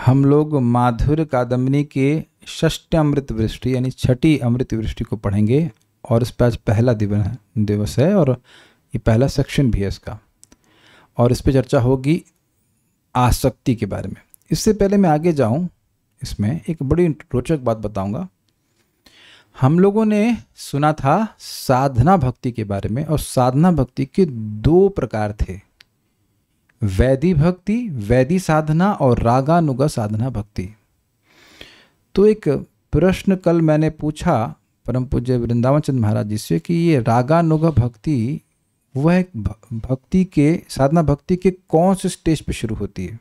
हम लोग माधुर्य कादम्बरी के षष्ठ अमृत वृष्टि यानी छठी अमृत वृष्टि को पढ़ेंगे और इस पर आज पहला दिवस है और ये पहला सेक्शन भी है इसका, और इस पर चर्चा होगी आसक्ति के बारे में। इससे पहले मैं आगे जाऊं, इसमें एक बड़ी रोचक बात बताऊंगा। हम लोगों ने सुना था साधना भक्ति के बारे में, और साधना भक्ति के दो प्रकार थे, वैदी भक्ति, वैदी साधना, और रागानुगा साधना भक्ति। तो एक प्रश्न कल मैंने पूछा परम पूज्य वृंदावन चंद्र महाराज जी से कि ये रागानुगा भक्ति वह भक्ति के साधना भक्ति के कौन से स्टेज पे शुरू होती है?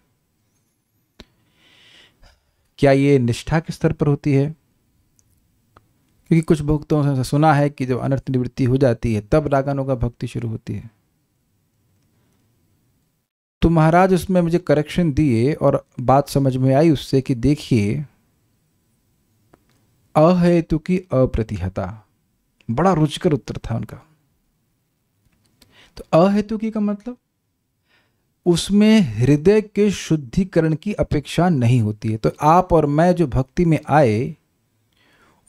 क्या ये निष्ठा के स्तर पर होती है? क्योंकि कुछ भक्तों से सुना है कि जब अनर्थ निवृत्ति हो जाती है तब रागानुगा भक्ति शुरू होती है। तो महाराज उसमें मुझे करेक्शन दिए और बात समझ में आई उससे कि देखिए, अहेतु की अप्रतिहता, बड़ा रुचिकर उत्तर था उनका। तो अहेतु की का मतलब उसमें हृदय के शुद्धिकरण की अपेक्षा नहीं होती है। तो आप और मैं जो भक्ति में आए,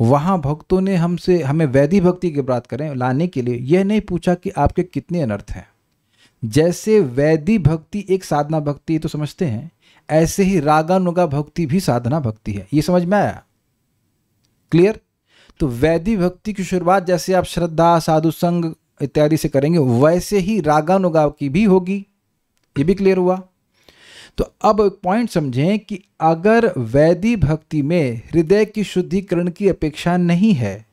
वहां भक्तों ने हमें वैदी भक्ति की बात करें लाने के लिए यह नहीं पूछा कि आपके कितने अनर्थ हैं। जैसे वैदी भक्ति एक साधना भक्ति है तो समझते हैं, ऐसे ही रागानुगा भक्ति भी साधना भक्ति है। ये समझ में आया? क्लियर? तो वैदी भक्ति की शुरुआत जैसे आप श्रद्धा, साधु संग इत्यादि से करेंगे, वैसे ही रागानुगा की भी होगी। ये भी क्लियर हुआ? तो अब पॉइंट समझें कि अगर वैदी भक्ति में हृदय की शुद्धिकरण की अपेक्षा नहीं है,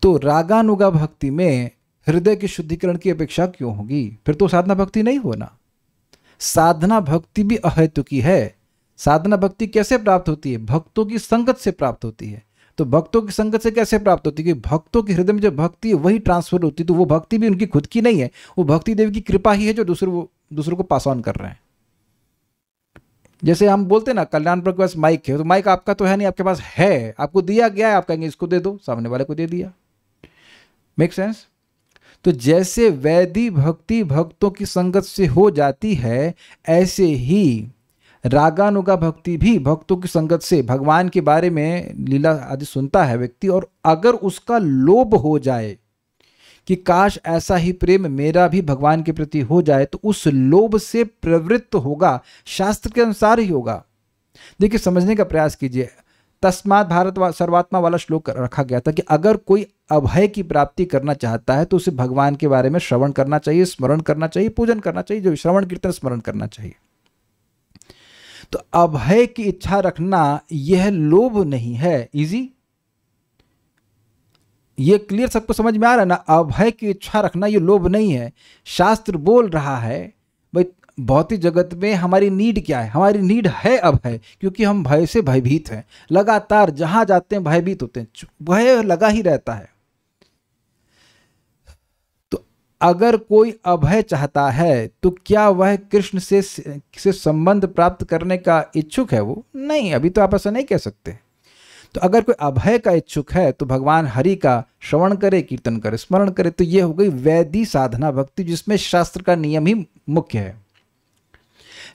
तो रागानुगा भक्ति में हृदय की शुद्धिकरण की अपेक्षा क्यों होगी? फिर तो साधना भक्ति नहीं होना। साधना भक्ति भी अहेतुकी है। साधना भक्ति कैसे प्राप्त होती है? भक्तों की संगत से प्राप्त होती है। तो भक्तों की संगत से कैसे प्राप्त होती है? कि भक्तों के हृदय में जो भक्ति है वही ट्रांसफर होती है। तो वो भक्ति भी उनकी खुद की नहीं है, वो भक्ति देव की कृपा ही है जो दूसरों को पास ऑन कर रहे हैं। जैसे हम बोलते हैं ना, कल्याणपुर के पास माइक है, तो माइक आपका तो है नहीं, आपके पास है, आपको दिया गया है, आप कहेंगे इसको दे दो, सामने वाले को दे दिया। Make sense? तो जैसे वैदी भक्ति भक्तों की संगत से हो जाती है, ऐसे ही रागानुगा भक्ति भी भक्तों की संगत से भगवान के बारे में लीला आदि सुनता है व्यक्ति, और अगर उसका लोभ हो जाए कि काश ऐसा ही प्रेम मेरा भी भगवान के प्रति हो जाए, तो उस लोभ से प्रवृत्त होगा, शास्त्र के अनुसार ही होगा। देखिए, समझने का प्रयास कीजिए। तस्मात् भारत सर्वात्मा वाला श्लोक रखा गया था कि अगर कोई अभय की प्राप्ति करना चाहता है तो उसे भगवान के बारे में श्रवण करना चाहिए, स्मरण करना चाहिए, पूजन करना चाहिए, जो श्रवण कीर्तन स्मरण करना चाहिए। तो अभय की इच्छा रखना यह लोभ नहीं है। इजी? ये क्लियर सबको समझ में आ रहा है ना? अभय की इच्छा रखना ये लोभ नहीं है। शास्त्र बोल रहा है भाई, भौतिक जगत में हमारी नीड क्या है? हमारी नीड है अभय, क्योंकि हम भय से भयभीत हैं। लगातार जहां जाते हैं भयभीत होते हैं, भय लगा ही रहता है। तो अगर कोई अभय चाहता है तो क्या वह कृष्ण से संबंध प्राप्त करने का इच्छुक है? वो नहीं, अभी तो आप ऐसा नहीं कह सकते। तो अगर कोई अभय का इच्छुक है तो भगवान हरि का श्रवण करे, कीर्तन करे, स्मरण करे। तो ये हो गई वैदी साधना भक्ति, जिसमें शास्त्र का नियम ही मुख्य है।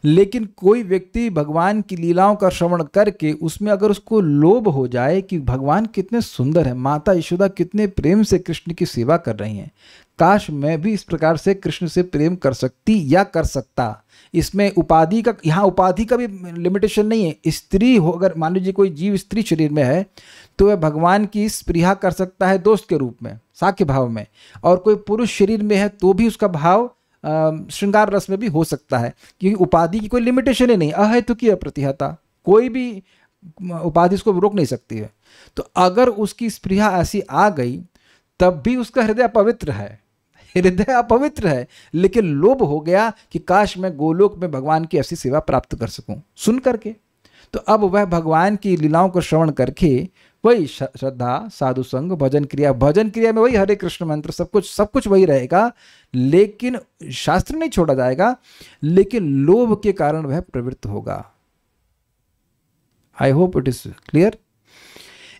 लेकिन कोई व्यक्ति भगवान की लीलाओं का श्रवण करके उसमें अगर उसको लोभ हो जाए कि भगवान कितने सुंदर है, माता यशोदा कितने प्रेम से कृष्ण की सेवा कर रही हैं, काश मैं भी इस प्रकार से कृष्ण से प्रेम कर सकती या कर सकता। इसमें उपाधि का, यहाँ उपाधि का भी लिमिटेशन नहीं है। स्त्री हो, अगर मान लीजिए कोई जीव स्त्री शरीर में है तो वह भगवान की स्पृहा कर सकता है दोस्त के रूप में, साख्य भाव में, और कोई पुरुष शरीर में है तो भी उसका भाव श्रृंगार रस में भी हो सकता है, क्योंकि उपाधि की कोई लिमिटेशन ही नहीं। अहेतु की अप्रतिहता, कोई भी उपाधि उसको रोक नहीं सकती है। तो अगर उसकी स्पृहा ऐसी आ गई तब भी उसका हृदय अपवित्र है, हृदय अपवित्र है, लेकिन लोभ हो गया कि काश मैं गोलोक में भगवान की ऐसी सेवा प्राप्त कर सकूं सुन करके। तो अब वह भगवान की लीलाओं को श्रवण करके वही श्रद्धा, साधु संग, भजन क्रिया में वही हरे कृष्ण मंत्र, सब कुछ वही रहेगा, लेकिन शास्त्र नहीं छोड़ा जाएगा, लेकिन लोभ के कारण वह प्रवृत्त होगा। आई होप इट इज क्लियर।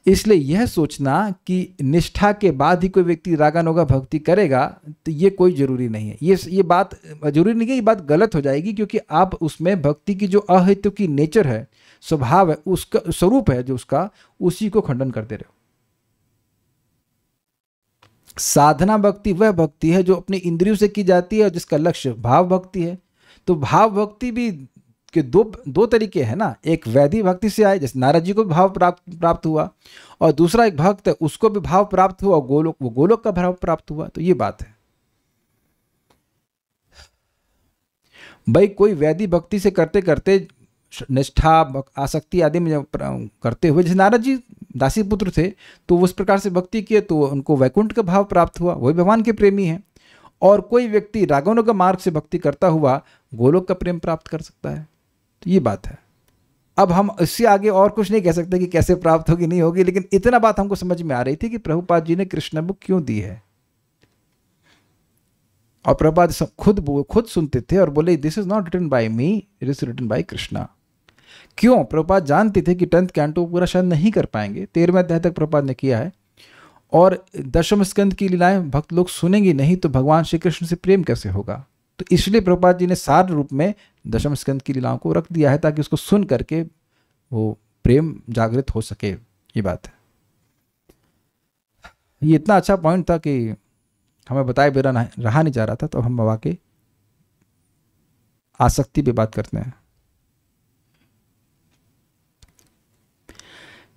इसलिए यह सोचना कि निष्ठा के बाद ही कोई व्यक्ति रागानुगा भक्ति करेगा, तो ये कोई जरूरी नहीं है। ये बात जरूरी नहीं है, ये बात गलत हो जाएगी, क्योंकि आप उसमें भक्ति की जो अहेतु की नेचर है, स्वभाव है, उसका स्वरूप है जो उसका, उसी को खंडन कर दे रहे हो। साधना भक्ति वह भक्ति है जो अपनी इंद्रियों से की जाती है और जिसका लक्ष्य भाव भक्ति है। तो भाव भक्ति भी के दो तरीके हैं ना, एक वैदिक भक्ति से आए, जैसे नारद जी को भी भाव प्राप्त हुआ, और दूसरा एक भक्त है उसको भी भाव प्राप्त हुआ, वो गोलोक का भाव प्राप्त हुआ। तो ये बात है भाई। कोई वैदिक भक्ति से करते करते निष्ठा आसक्ति आदि में करते हुए, जैसे नारद जी दासी पुत्र थे तो उस प्रकार से भक्ति किए तो उनको वैकुंठ का भाव प्राप्त हुआ, वही भगवान के प्रेमी हैं। और कोई व्यक्ति रागानुगा मार्ग से भक्ति करता हुआ गोलोक का प्रेम प्राप्त कर सकता है। तो ये बात है। अब हम इससे आगे और कुछ नहीं कह सकते कि कैसे प्राप्त होगी नहीं होगी, लेकिन इतना बात हमको समझ में आ रही थी कि प्रभुपाद जी ने कृष्ण बुक क्यों दी है। और प्रभुपाद खुद सुनते थे और बोले this is not written by me, it is written by Krishna. क्यों? प्रभुपाद जानते थे कि 10th कैंटो पूरा शायद नहीं कर पाएंगे, 13वें अध्याय तक प्रभुपाद ने किया है, और दशम स्कंद की लीलाएं भक्त लोग सुनेंगे नहीं तो भगवान श्री कृष्ण से प्रेम कैसे होगा। तो इसलिए प्रभुपाद जी ने सार रूप में दशम स्कंद की लीलाओं को रख दिया है ताकि उसको सुन करके वो प्रेम जागृत हो सके। ये बात है। ये इतना अच्छा पॉइंट था कि हमें बताए बिना रहा नहीं जा रहा था, तो हम वाकई आसक्ति पे बात करते हैं।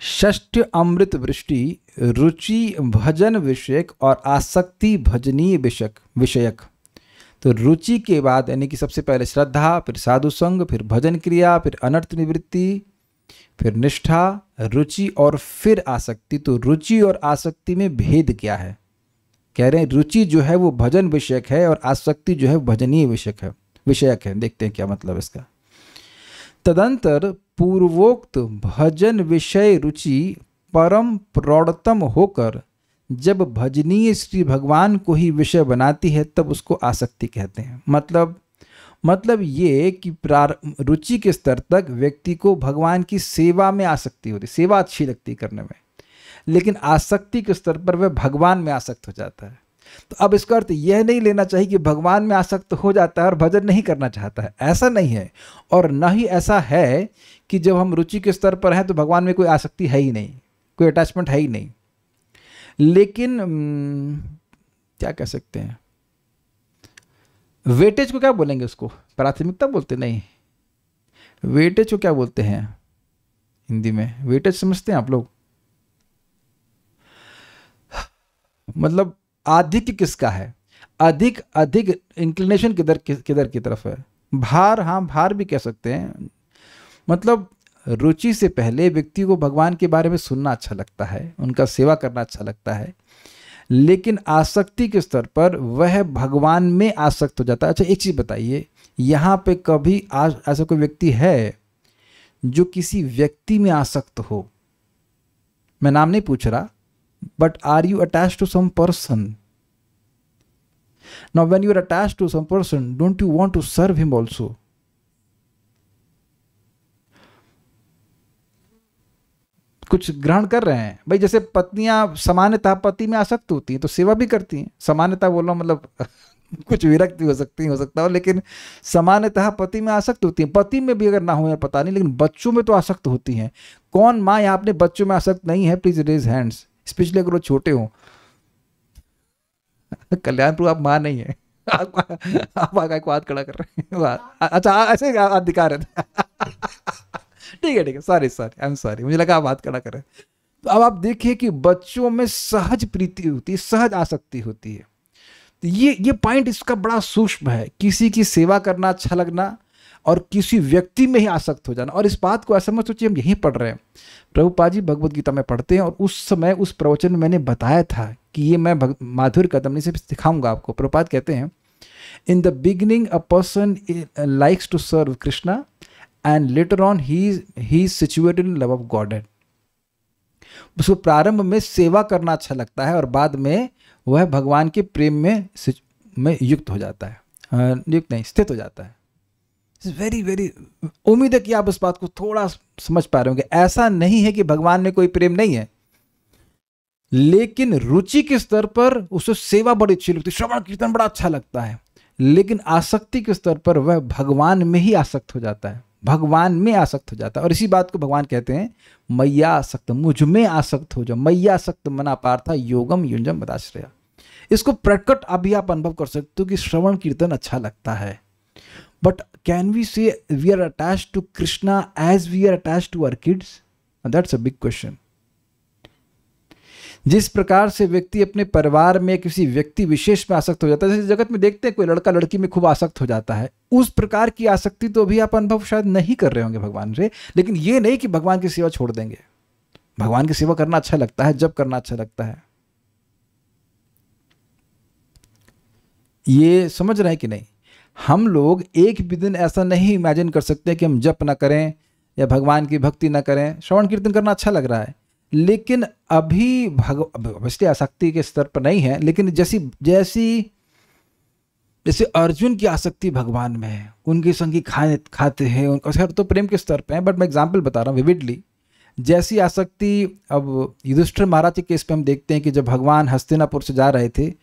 षष्ठ अमृत वृष्टि रुचि भजन विषयक और आसक्ति भजनीय विषयक। तो रुचि के बाद यानी कि सबसे पहले श्रद्धा, फिर साधु संग, फिर भजन क्रिया, फिर अनर्थ निवृत्ति, फिर निष्ठा, रुचि और फिर आसक्ति। तो रुचि और आसक्ति में भेद क्या है? कह रहे हैं रुचि जो है वो भजन विषयक है और आसक्ति जो है भजनीय विषयक है। देखते हैं क्या मतलब इसका। तदंतर पूर्वोक्त भजन विषय रुचि परम प्रौढ़तम होकर जब भजनीय श्री भगवान को ही विषय बनाती है तब उसको आसक्ति कहते हैं। मतलब ये कि रुचि के स्तर तक व्यक्ति को भगवान की सेवा में आसक्ति होती, सेवा अच्छी लगती करने में, लेकिन आसक्ति के स्तर पर वह भगवान में आसक्त हो जाता है। तो अब इसका अर्थ यह नहीं लेना चाहिए कि भगवान में आसक्त हो जाता है और भजन नहीं करना चाहता है, ऐसा नहीं है। और न ही ऐसा है कि जब हम रुचि के स्तर पर हैं तो भगवान में कोई आसक्ति है ही नहीं, कोई अटैचमेंट है ही नहीं। लेकिन क्या कह सकते हैं, वेटेज को क्या बोलेंगे? उसको प्राथमिकता बोलते नहीं, वेटेज को क्या बोलते हैं हिंदी में? वेटेज समझते हैं आप लोग? मतलब आधिक्य किसका है? अधिक इंक्लिनेशन किधर की तरफ है? भार, हाँ भार भी कह सकते हैं। मतलब रुचि से पहले व्यक्ति को भगवान के बारे में सुनना अच्छा लगता है, उनका सेवा करना अच्छा लगता है, लेकिन आसक्ति के स्तर पर वह भगवान में आसक्त हो जाता है। अच्छा एक चीज़ बताइए, यहाँ पे कभी ऐसा कोई व्यक्ति है जो किसी व्यक्ति में आसक्त हो? मैं नाम नहीं पूछ रहा, but are you attached to some person? Now when you are attached to some person, don't you want to serve him also? कुछ ग्रहण कर रहे हैं भाई। जैसे पत्नियां सामान्यतः पति में आसक्त होती हैं तो सेवा भी करती हैं। सामान्यतः बोल रहा हूं, मतलब कुछ विरक्ति हो सकता हो, लेकिन सामान्यतः पति में आसक्त होती हैं। पति में भी अगर ना हो या पता नहीं, लेकिन बच्चों में तो आसक्त होती हैं। कौन माँ यहाँ अपने बच्चों में आसक्त नहीं है? प्लीज रेज हैंड्स, स्पेशली अगर वो छोटे हों। कल्याणपुर आप माँ नहीं है, आप आगे को हाथ खड़ा कर रहे हैं। अच्छा ऐसे अधिकार है। ठीक है सॉरी आई एम सॉरी, मुझे लगा आप हाथ खड़ा कर रहे हैं। तो अब आप देखिए कि बच्चों में सहज प्रीति होती है, सहज आसक्ति होती है। तो ये पॉइंट इसका बड़ा सूक्ष्म है। किसी की सेवा करना अच्छा लगना और किसी व्यक्ति में ही आसक्त हो जाना। और इस बात को ऐसा मत सोचिए हम यहीं पढ़ रहे हैं, प्रभुपाद जी भगवद गीता में पढ़ते हैं, और उस समय उस प्रवचन में मैंने बताया था कि ये मैं माधुर्य कदमनी से दिखाऊंगा आपको। प्रभुपाद कहते हैं, in the beginning a person likes to serve Krishna and later on he is situated in love of Godhead. उसको प्रारंभ में सेवा करना अच्छा लगता है और बाद में वह भगवान के प्रेम में युक्त हो जाता है, युक्त नहीं स्थित हो जाता है। वेरी वेरी, उम्मीद है कि आप इस बात को थोड़ा समझ पा रहे होंगे। ऐसा नहीं है कि भगवान में कोई प्रेम नहीं है, लेकिन रुचि के स्तर पर उसे सेवा बड़ी अच्छी लगती है, श्रवण कीर्तन बड़ा अच्छा लगता है, लेकिन आसक्ति के स्तर पर वह भगवान में ही आसक्त हो जाता है, भगवान में आसक्त हो जाता है। और इसी बात को भगवान कहते हैं मैया आसक्त, मुझ में आसक्त हो जाओ, मैया आसक्त मना पार्था योगम युंजम बदाश्रया। इसको प्रकट अभी आप अनुभव कर सकते हो कि श्रवण कीर्तन अच्छा लगता है, but can we say we are attached to Krishna as we are attached to our kids? That's a big question. जिस प्रकार से व्यक्ति अपने परिवार में किसी व्यक्ति विशेष में आसक्त हो जाता है, जैसे जगत में देखते हैं कोई लड़का लड़की में खूब आसक्त हो जाता है, उस प्रकार की आसक्ति तो अभी आप अनुभव शायद नहीं कर रहे होंगे भगवान से। लेकिन ये नहीं कि भगवान की सेवा छोड़ देंगे। भगवान की सेवा करना अच्छा लगता है जब करना अच्छा लगता है। ये समझ रहे हैं कि नहीं? हम लोग एक भी दिन ऐसा नहीं इमेजिन कर सकते कि हम जप ना करें या भगवान की भक्ति ना करें। श्रवण कीर्तन करना अच्छा लग रहा है, लेकिन अभी अवश्य आसक्ति के स्तर पर नहीं है, लेकिन जैसे अर्जुन की आसक्ति भगवान में है, उनके संगी खाते हैं, उनका तो प्रेम के स्तर पे है, बट मैं एग्जाम्पल बता रहा हूँ विविडली। जैसी आसक्ति अब युधिष्ठिर महाराज के केस पे हम देखते हैं कि जब भगवान हस्तिनापुर से जा रहे थे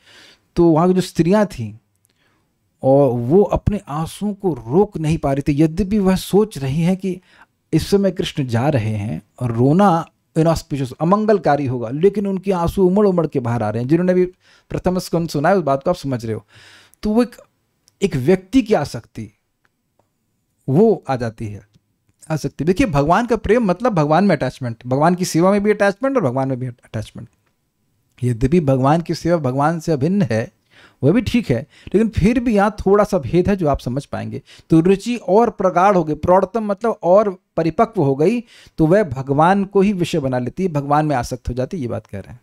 तो वहाँ की जो स्त्रियाँ थीं और वो अपने आंसुओं को रोक नहीं पा रही थी, यद्यपि वह सोच रही हैं कि इस समय कृष्ण जा रहे हैं और रोना इनऑस्पिशियस अमंगलकारी होगा, लेकिन उनके आंसू उमड़ उमड़ के बाहर आ रहे हैं। जिन्होंने भी प्रथम स्कंद सुना है उस बात को आप समझ रहे हो। तो वो एक व्यक्ति की आसक्ति वो आ जाती है, आसक्ति। देखिए भगवान का प्रेम मतलब भगवान में अटैचमेंट, भगवान की सेवा में भी अटैचमेंट और भगवान में भी अटैचमेंट। यद्यपि भगवान की सेवा भगवान से अभिन्न है, वह भी ठीक है, लेकिन फिर भी यहाँ थोड़ा सा भेद है जो आप समझ पाएंगे। तो रुचि और प्रगाढ़ हो गई, प्रौढ़तम मतलब और परिपक्व हो गई, तो वह भगवान को ही विषय बना लेती है, भगवान में आसक्त हो जाती है। ये बात कह रहे हैं।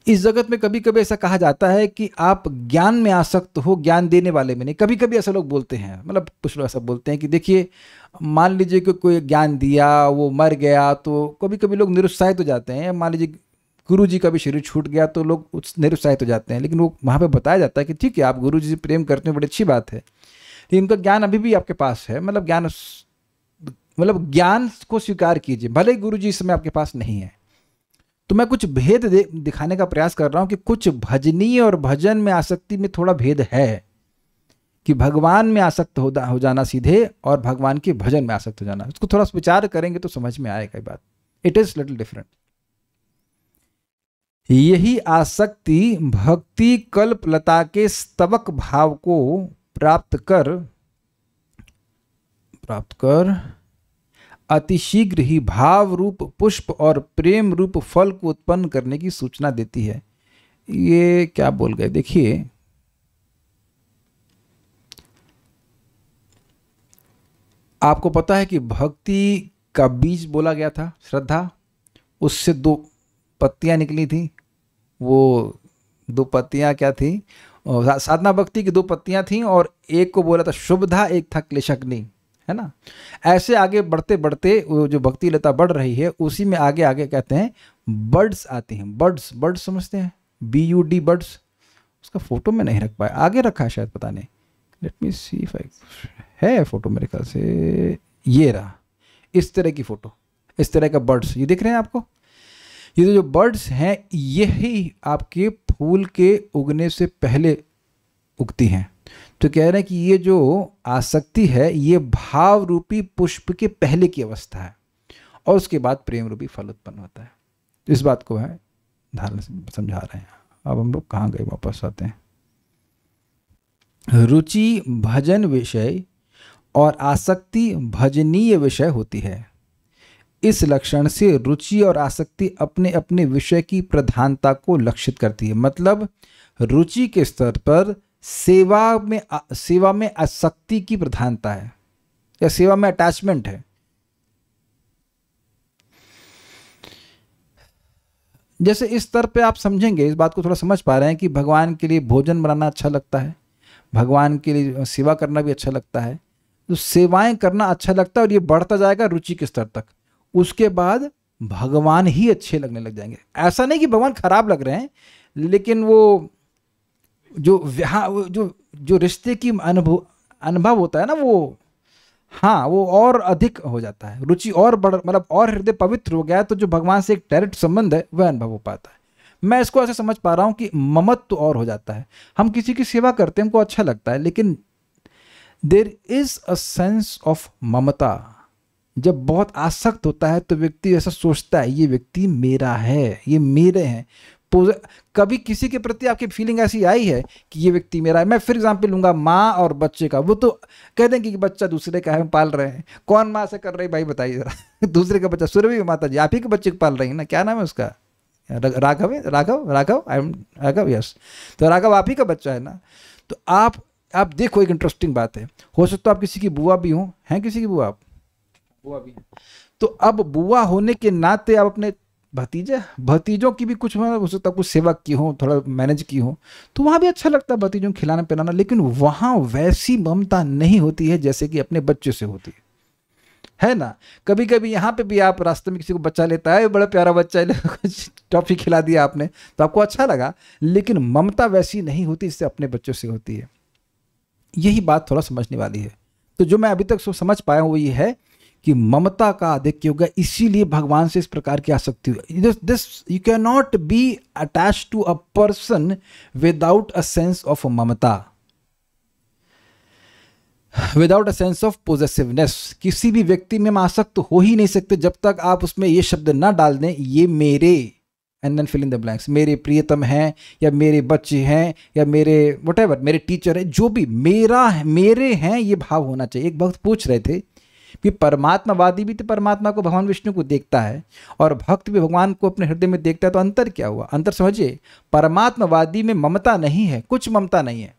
इस जगत में कभी कभी ऐसा कहा जाता है कि आप ज्ञान में आसक्त हो, ज्ञान देने वाले में नहीं। कभी कभी ऐसा लोग बोलते हैं, मतलब कुछ लोग ऐसा बोलते हैं कि देखिए मान लीजिए कि कोई ज्ञान दिया, वो मर गया, तो कभी कभी लोग निरुत्साहित हो जाते हैं। मान लीजिए गुरु जी का भी शरीर छूट गया तो लोग निरुत्साहित हो जाते हैं, लेकिन वो वहाँ पे बताया जाता है कि ठीक है आप गुरु जी से प्रेम करते हैं, बड़ी अच्छी बात है, लेकिन उनका ज्ञान अभी भी आपके पास है। मतलब ज्ञान को स्वीकार कीजिए, भले ही गुरु जी इस समय आपके पास नहीं है। तो मैं कुछ भेद दिखाने का प्रयास कर रहा हूँ कि कुछ भजनीय और भजन में आसक्ति में थोड़ा भेद है, कि भगवान में आसक्त हो जाना सीधे और भगवान के भजन में आसक्त हो जाना। उसको थोड़ा विचार करेंगे तो समझ में आएगा ये बात। It is little different. यही आसक्ति भक्ति कल्पलता के स्तवक भाव को प्राप्त कर अतिशीघ्र ही भाव रूप पुष्प और प्रेम रूप फल को उत्पन्न करने की सूचना देती है। ये क्या बोल गए देखिए, आपको पता है कि भक्ति का बीज बोला गया था श्रद्धा, उससे 2 पत्तियां निकली थी। वो 2 पत्तियां क्या थी? साधना भक्ति की 2 पत्तियां थी और एक को बोला था शुभधा, एक था क्लेशग्नि, है ना। ऐसे आगे बढ़ते बढ़ते वो जो भक्ति लता बढ़ रही है, उसी में आगे आगे कहते हैं बर्ड्स आती हैं। बर्ड्स समझते हैं, BUD बर्ड्स। उसका फोटो में नहीं रख पाया, आगे रखा है शायद, पता नहीं। लेट मी सी इफ है फोटो, मेरे ख्याल से ये रहा। इस तरह की फोटो, इस तरह का बर्ड्स ये दिख रहे हैं आपको। ये जो बर्ड्स हैं यही आपके फूल के उगने से पहले उगती हैं। तो कह रहे हैं कि ये जो आसक्ति है ये भाव रूपी पुष्प के पहले की अवस्था है और उसके बाद प्रेम रूपी फल उत्पन्न होता है। तो इस बात को है धारणा से समझा रहे हैं। अब हम लोग कहाँ गए, वापस आते हैं। रुचि भजन विषय और आसक्ति भजनीय विषय होती है। इस लक्षण से रुचि और आसक्ति अपने अपने विषय की प्रधानता को लक्षित करती है। मतलब रुचि के स्तर पर सेवा में आसक्ति की प्रधानता है या सेवा में अटैचमेंट है। जैसे इस स्तर पे आप समझेंगे, इस बात को थोड़ा समझ पा रहे हैं कि भगवान के लिए भोजन बनाना अच्छा लगता है, भगवान के लिए सेवा करना भी अच्छा लगता है। तो सेवाएं करना अच्छा लगता है और ये बढ़ता जाएगा रुचि के स्तर तक। उसके बाद भगवान ही अच्छे लगने लग जाएंगे। ऐसा नहीं कि भगवान खराब लग रहे हैं, लेकिन वो जो रिश्ते की अनुभव होता है ना, वो हाँ वो और अधिक हो जाता है, रुचि और बढ़, मतलब और हृदय पवित्र हो गया, तो जो भगवान से एक डायरेक्ट संबंध है वह अनुभव हो पाता है। मैं इसको ऐसे समझ पा रहा हूँ कि ममत्व और हो जाता है। हम किसी की सेवा करते हैं, हमको अच्छा लगता है, लेकिन there is a sense of ममता। जब बहुत आसक्त होता है तो व्यक्ति ऐसा सोचता है ये व्यक्ति मेरा है, ये मेरे हैं। कभी किसी के प्रति आपकी फीलिंग ऐसी आई है कि ये व्यक्ति मेरा है? मैं फिर एग्जाम्पल लूंगा माँ और बच्चे का। वो तो कह देंगे कि बच्चा दूसरे का है, हम पाल रहे हैं। कौन माँ से कर रही भाई बताइए जरा दूसरे का बच्चा। सुरभि माता जी आप ही के बच्चे को पाल रही है ना, क्या नाम है उसका? राघव है, Raghav, Raghav, I am Raghav, yes. तो राघव आप ही का बच्चा है ना। तो आप देखो, एक इंटरेस्टिंग बात है, हो सकता है आप किसी की बुआ भी हो, हैं किसी की बुआ, आप बुआ भी है, तो अब बुआ होने के नाते आप अपने भतीजों की भी कुछ हो सकता है कुछ सेवा की हो, थोड़ा मैनेज की हो, तो वहाँ भी अच्छा लगता है बतीजों को खिलाना पिलाना, लेकिन वहाँ वैसी ममता नहीं होती है जैसे कि अपने बच्चे से होती है ना। कभी कभी यहाँ पे भी आप रास्ते में किसी को बच्चा लेता है, बड़ा प्यारा बच्चा है, कुछ टॉफी खिला दिया आपने तो आपको अच्छा लगा, लेकिन ममता वैसी नहीं होती इससे अपने बच्चों से होती है। यही बात थोड़ा समझने वाली है। तो जो मैं अभी तक समझ पाया हूँ वो ये है कि ममता का आधिक्य होगा, इसीलिए भगवान से इस प्रकार की आसक्ति हुई। This you can not be attach to a person without a sense of ममता, without a sense of possessiveness. किसी भी व्यक्ति में हम आसक्त तो हो ही नहीं सकते जब तक आप उसमें ये शब्द ना डाल दें, ये मेरे, and then fill in the blanks, मेरे प्रियतम हैं, या मेरे बच्चे हैं, या मेरे व्हाटएवर, मेरे टीचर है, जो भी मेरा है, मेरे हैं, ये भाव होना चाहिए। एक भक्त पूछ रहे थे कि परमात्मावादी भी तो परमात्मा को, भगवान विष्णु को देखता है, और भक्त भी भगवान को अपने हृदय में देखता है, तो अंतर क्या हुआ? अंतर समझिए, परमात्मावादी में ममता नहीं है, कुछ ममता नहीं है,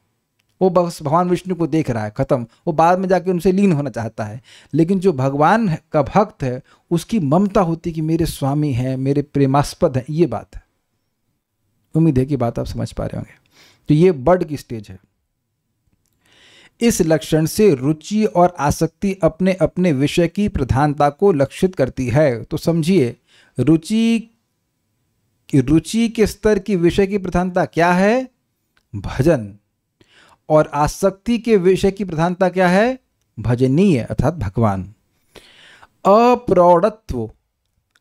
वो बस भगवान विष्णु को देख रहा है, खत्म, वो बाद में जाके उनसे लीन होना चाहता है। लेकिन जो भगवान का भक्त है उसकी ममता होती है कि मेरे स्वामी हैं, मेरे प्रेमास्पद हैं, ये बात है। उम्मीद है कि बात आप समझ पा रहे होंगे। तो ये बर्ड की स्टेज है। इस लक्षण से रुचि और आसक्ति अपने अपने विषय की प्रधानता को लक्षित करती है। तो समझिए, रुचि के स्तर की विषय की प्रधानता क्या है? भजन। और आसक्ति के विषय की प्रधानता क्या है? भजनीय अर्थात भगवान। अप्रौढ़त्व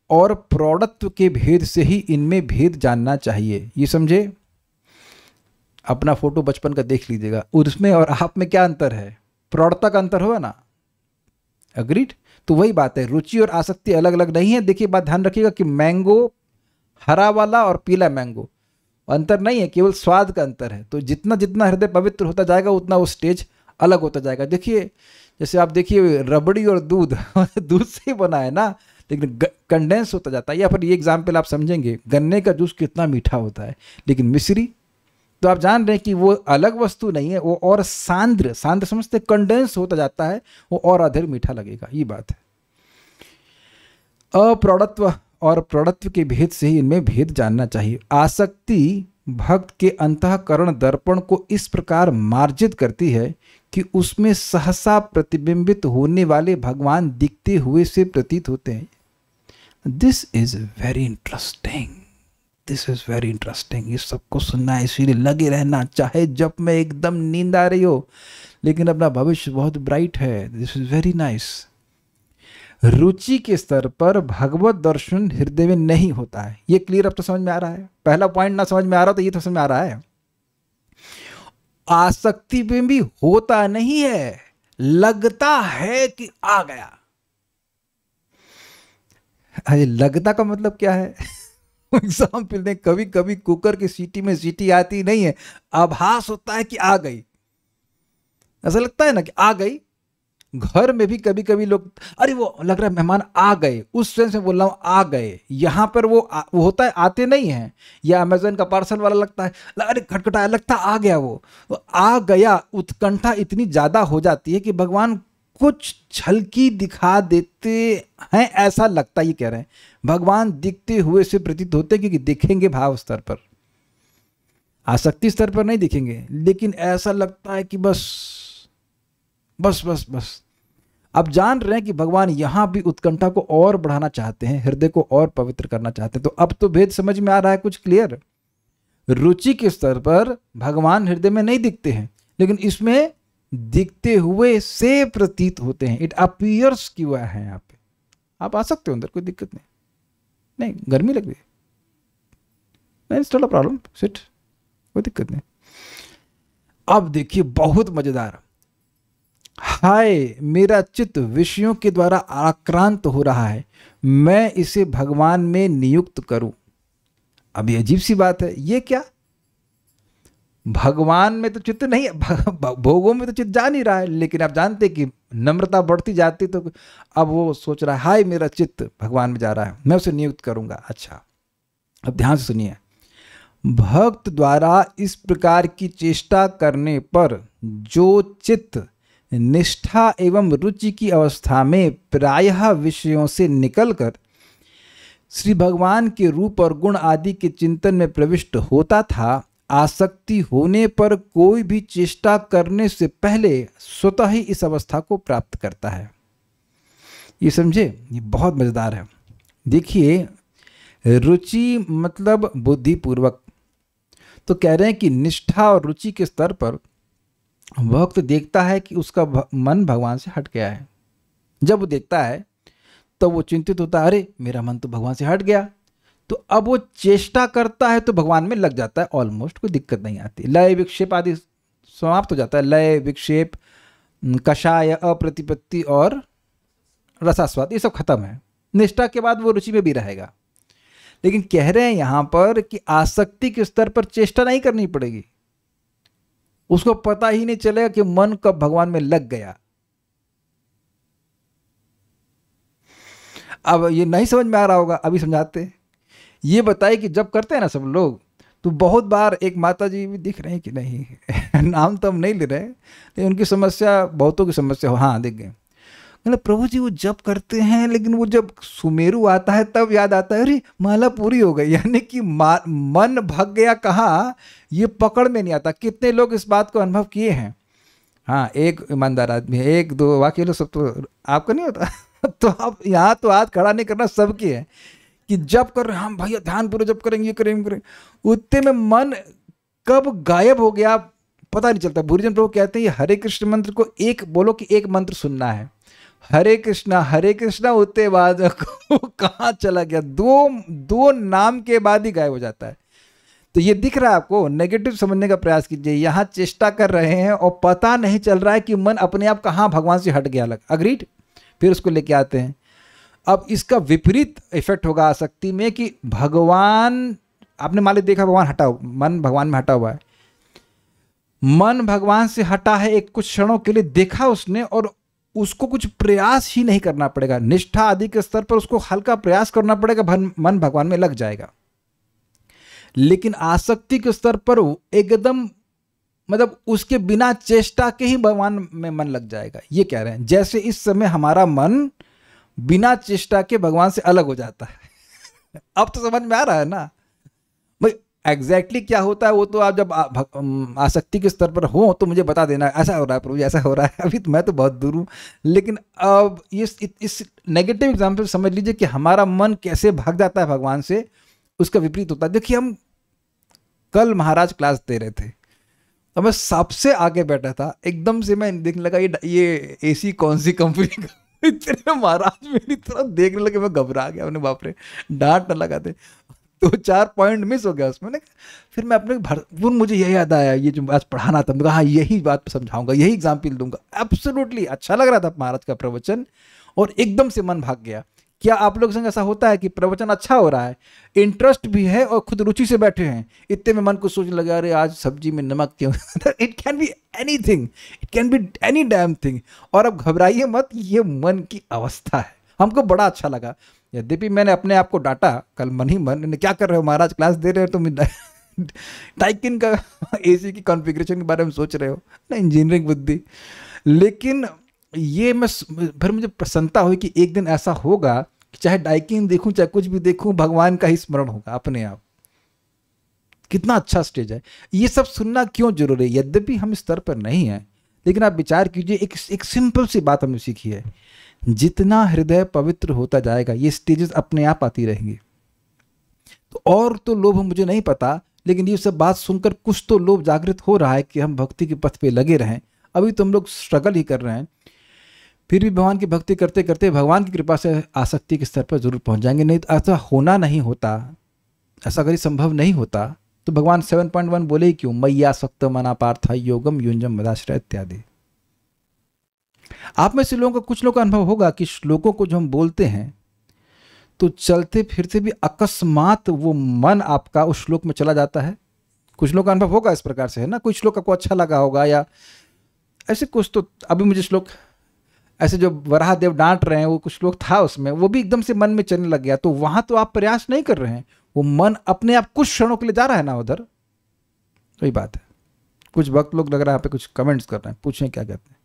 और प्रौढ़त्व के भेद से ही इनमें भेद जानना चाहिए। ये समझे? अपना फोटो बचपन का देख लीजिएगा, उसमें और आप में क्या अंतर है? प्रौढ़ता का अंतर होगा ना, अग्रीड? तो वही बात है, रुचि और आसक्ति अलग अलग नहीं है। देखिए बात ध्यान रखिएगा कि मैंगो, हरा वाला और पीला मैंगो, अंतर नहीं है, केवल स्वाद का अंतर है। तो जितना जितना हृदय पवित्र होता जाएगा उतना वो स्टेज अलग होता जाएगा। देखिए जैसे आप देखिए रबड़ी और दूध दूध से ही बना है ना, लेकिन कंडेंस होता जाता है। या फिर ये एग्जाम्पल आप समझेंगे, गन्ने का जूस कितना मीठा होता है, लेकिन मिश्री तो आप जान रहे हैं कि वो अलग वस्तु नहीं है, वो और सांद्र समझते, कंडेंस होता जाता है, वो और अधिक मीठा लगेगा। ये बात है। अप्रौढ़त्व और प्रौढ़त्व के भेद से ही इनमें भेद जानना चाहिए। आसक्ति भक्त के अंतःकरण दर्पण को इस प्रकार मार्जित करती है कि उसमें सहसा प्रतिबिंबित होने वाले भगवान दिखते हुए से प्रतीत होते हैं। This is very interesting, this is very interesting. ये सबको सुनना है, इसीलिए लगे रहना, चाहे जब में एकदम नींद आ रही हो, लेकिन अपना भविष्य बहुत ब्राइट है। This is very nice. रुचि के स्तर पर भगवत दर्शन हृदय में नहीं होता है। ये क्लियर अब तो समझ में आ रहा है? पहला पॉइंट ना समझ में आ रहा तो ये तो समझ में आ रहा है। आसक्ति में भी होता नहीं है, लगता है कि आ गया। अरे लगता का मतलब क्या है? एग्जाम्पल दें, कभी कभी कुकर की सीटी में सीटी आती नहीं है, आभास होता है कि आ गई, ऐसा लगता है ना कि आ गई। घर में भी कभी कभी लोग, अरे वो लग रहा है मेहमान आ गए, उस सेंस में बोल रहा हूं आ गए। यहां पर वो होता है आते नहीं है। या अमेजन का पार्सल वाला लगता है, अरे खटखटाया, लगता आ गया, वो आ गया। उत्कंठा इतनी ज्यादा हो जाती है कि भगवान कुछ झलकी दिखा देते हैं, ऐसा लगता, ये कह रहे हैं भगवान दिखते हुए से प्रतीत होते, क्योंकि दिखेंगे भाव स्तर पर, आसक्ति स्तर पर नहीं दिखेंगे, लेकिन ऐसा लगता है कि बस बस बस बस। अब जान रहे हैं कि भगवान यहां भी उत्कंठा को और बढ़ाना चाहते हैं, हृदय को और पवित्र करना चाहते हैं। तो अब तो भेद समझ में आ रहा है कुछ क्लियर। रुचि के स्तर पर भगवान हृदय में नहीं दिखते हैं, लेकिन इसमें दिखते हुए से प्रतीत होते हैं। इट अपीयर्स कि वह है यहाँ पे। आप आ सकते हो अंदर, कोई दिक्कत नहीं। नहीं, गर्मी लग रही है, नहीं, it's not a problem, sit, कोई दिक्कत नहीं। अब देखिए बहुत मजेदार। हाय मेरा चित्त विषयों के द्वारा आक्रांत हो रहा है, मैं इसे भगवान में नियुक्त करूं। अब ये अजीब सी बात है, ये क्या, भगवान में तो चित्त नहीं, भोगों में तो चित्त जा नहीं रहा है, लेकिन आप जानते कि नम्रता बढ़ती जाती तो अब वो सोच रहा है हाय मेरा चित्त भगवान में जा रहा है, मैं उसे नियुक्त करूंगा। अच्छा, अब ध्यान से सुनिए। भक्त द्वारा इस प्रकार की चेष्टा करने पर जो चित्त निष्ठा एवं रुचि की अवस्था में प्रायः विषयों से निकलकर श्री भगवान के रूप और गुण आदि के चिंतन में प्रविष्ट होता था, आसक्ति होने पर कोई भी चेष्टा करने से पहले स्वतः ही इस अवस्था को प्राप्त करता है। ये समझे, ये बहुत मजेदार है। देखिए, रुचि मतलब बुद्धिपूर्वक, तो कह रहे हैं कि निष्ठा और रुचि के स्तर पर भक्त देखता है कि उसका मन भगवान से हट गया है। जब वो देखता है तो वो चिंतित होता है, अरे मेरा मन तो भगवान से हट गया, तो अब वो चेष्टा करता है तो भगवान में लग जाता है ऑलमोस्ट, कोई दिक्कत नहीं आती। लय विक्षेप आदि समाप्त हो जाता है, लय विक्षेप, कषाय, अप्रतिपत्ति और रसास्वाद, ये सब खत्म है। निष्ठा के बाद वो रुचि में भी रहेगा। लेकिन कह रहे हैं यहां पर कि आसक्ति के स्तर पर चेष्टा नहीं करनी पड़ेगी, उसको पता ही नहीं चलेगा कि मन कब भगवान में लग गया। अब ये नहीं समझ में आ रहा होगा, अभी समझाते हैं। ये बताइए कि जब करते हैं ना सब लोग, तो बहुत बार एक माता जी भी दिख रहे हैं कि नहीं नाम तो हम नहीं ले रहे, लेकिन उनकी समस्या, बहुतों की समस्या हो, हाँ दिख गए। मतलब प्रभु जी वो जब करते हैं, लेकिन वो जब सुमेरु आता है तब याद आता है अरे माला पूरी हो गई, यानी कि मन भग गया कहाँ, ये पकड़ में नहीं आता। कितने लोग इस बात को अनुभव किए हैं? हाँ, एक ईमानदार आदमी है, एक दो, बाकी लोग सब तो आपका नहीं होता तो आप यहाँ तो हाथ खड़ा नहीं करना, सबकी है कि जब कर रहे हम भैया ध्यान पूर्वक जब करेंगे, ये करेंगे, उतने में मन कब गायब हो गया पता नहीं चलता। भूरीजन प्रभु कहते हैं ये हरे कृष्ण मंत्र को एक बोलो कि एक मंत्र सुनना है, हरे कृष्णा उतने बाद कहाँ चला गया, दो नाम के बाद ही गायब हो जाता है। तो ये दिख रहा है आपको, नेगेटिव समझने का प्रयास कीजिए। यहाँ चेष्टा कर रहे हैं और पता नहीं चल रहा है कि मन अपने आप कहाँ भगवान से हट गया अलग, अग्रीड। फिर उसको लेके आते हैं। अब इसका विपरीत इफेक्ट होगा आसक्ति में कि भगवान, आपने मान ली देखा भगवान हटा, मन भगवान में हटा हुआ है, मन भगवान से हटा है, एक कुछ क्षणों के लिए देखा उसने और उसको कुछ प्रयास ही नहीं करना पड़ेगा, निष्ठा आदि के स्तर पर उसको हल्का प्रयास करना पड़ेगा, मन भगवान में लग जाएगा। लेकिन आसक्ति के स्तर पर एकदम मतलब उसके बिना चेष्टा के ही भगवान में मन लग जाएगा। ये कह रहे हैं जैसे इस समय हमारा मन बिना चेष्टा के भगवान से अलग हो जाता है अब तो समझ में आ रहा है ना भाई एग्जैक्टली क्या होता है वो तो आप जब आसक्ति के स्तर पर हो तो मुझे बता देना, ऐसा हो रहा है प्रभु जी, ऐसा हो रहा है। अभी तो मैं तो बहुत दूर हूँ। लेकिन अब इस नेगेटिव एग्जाम्पल समझ लीजिए कि हमारा मन कैसे भाग जाता है भगवान से, उसका विपरीत होता है। देखिए हम कल महाराज क्लास दे रहे थे तो मैं सबसे आगे बैठा था, एकदम से मैं देखने लगा ये एसी कौन सी कंपनी का इतने महाराज मेरी तरफ देखने लगे, मैं घबरा गया, मैंने बाप रे डांट न लगाते, 2-4 पॉइंट मिस हो गया उसमें। फिर मैं अपने भरपूर मुझे यही याद आया, ये जो आज पढ़ाना था, मैं कहा हाँ यही बात समझाऊंगा, यही एग्जाम्पल दूंगा। एब्सोल्युटली अच्छा लग रहा था महाराज का प्रवचन और एकदम से मन भाग गया। क्या आप लोग संग ऐसा होता है कि प्रवचन अच्छा हो रहा है, इंटरेस्ट भी है और खुद रुचि से बैठे हैं, इतने में मन को सोचने लगा अरे आज सब्जी में नमक क्यों it can be anything, it can be any damn thing. और अब घबराइए मत, ये मन की अवस्था है। हमको बड़ा अच्छा लगा, यद्यपि मैंने अपने आप को डांटा कल मन ही मन, क्या कर रहे हो महाराज क्लास दे रहे हो तुम डाइकिन का एसी की कॉन्फ़िगरेशन के बारे में सोच रहे हो ना, इंजीनियरिंग बुद्धि। लेकिन ये मैं फिर मुझे प्रसन्नता हुई कि एक दिन ऐसा होगा कि चाहे डाइकिन देखूं चाहे कुछ भी देखूं भगवान का ही स्मरण होगा अपने आप। कितना अच्छा स्टेज है। ये सब सुनना क्यों जरूरी है? यद्यपि हम इस स्तर पर नहीं है, लेकिन आप विचार कीजिए, एक सिंपल सी बात हमने सीखी है, जितना हृदय पवित्र होता जाएगा ये स्टेजेस अपने आप आती रहेंगी। तो और तो लोभ मुझे नहीं पता, लेकिन ये सब बात सुनकर कुछ तो लोभ जागृत हो रहा है कि हम भक्ति के पथ पे लगे रहें। अभी तो हम लोग स्ट्रगल ही कर रहे हैं, फिर भी भगवान की भक्ति करते करते भगवान की कृपा से आसक्ति के स्तर पर जरूर पहुंच जाएंगे। नहीं तो ऐसा होना नहीं होता, ऐसा कभी संभव नहीं होता तो भगवान 7.1 बोले ही क्यों, मैया सक्त मना पार्था योगम युंजम मदाश्रय इत्यादि। आप में से लोगों का, कुछ लोगों का अनुभव होगा कि श्लोकों को जो हम बोलते हैं तो चलते फिरते भी अकस्मात वो मन आपका उस श्लोक में चला जाता है। कुछ लोगों का अनुभव होगा इस प्रकार से, है ना। कुछ श्लोक आपको अच्छा लगा होगा या ऐसे कुछ। तो अभी मुझे श्लोक ऐसे जो वराहदेव डांट रहे हैं, वो कुछ श्लोक था उसमें, वो भी एकदम से मन में चलने लग गया। तो वहां तो आप प्रयास नहीं कर रहे हैं, वो मन अपने आप कुछ क्षणों के लिए जा रहा है ना उधर। वही बात है। कुछ वक्त लोग लग रहा है यहाँ पे कुछ कमेंट्स कर रहे हैं, पूछें क्या कहते हैं।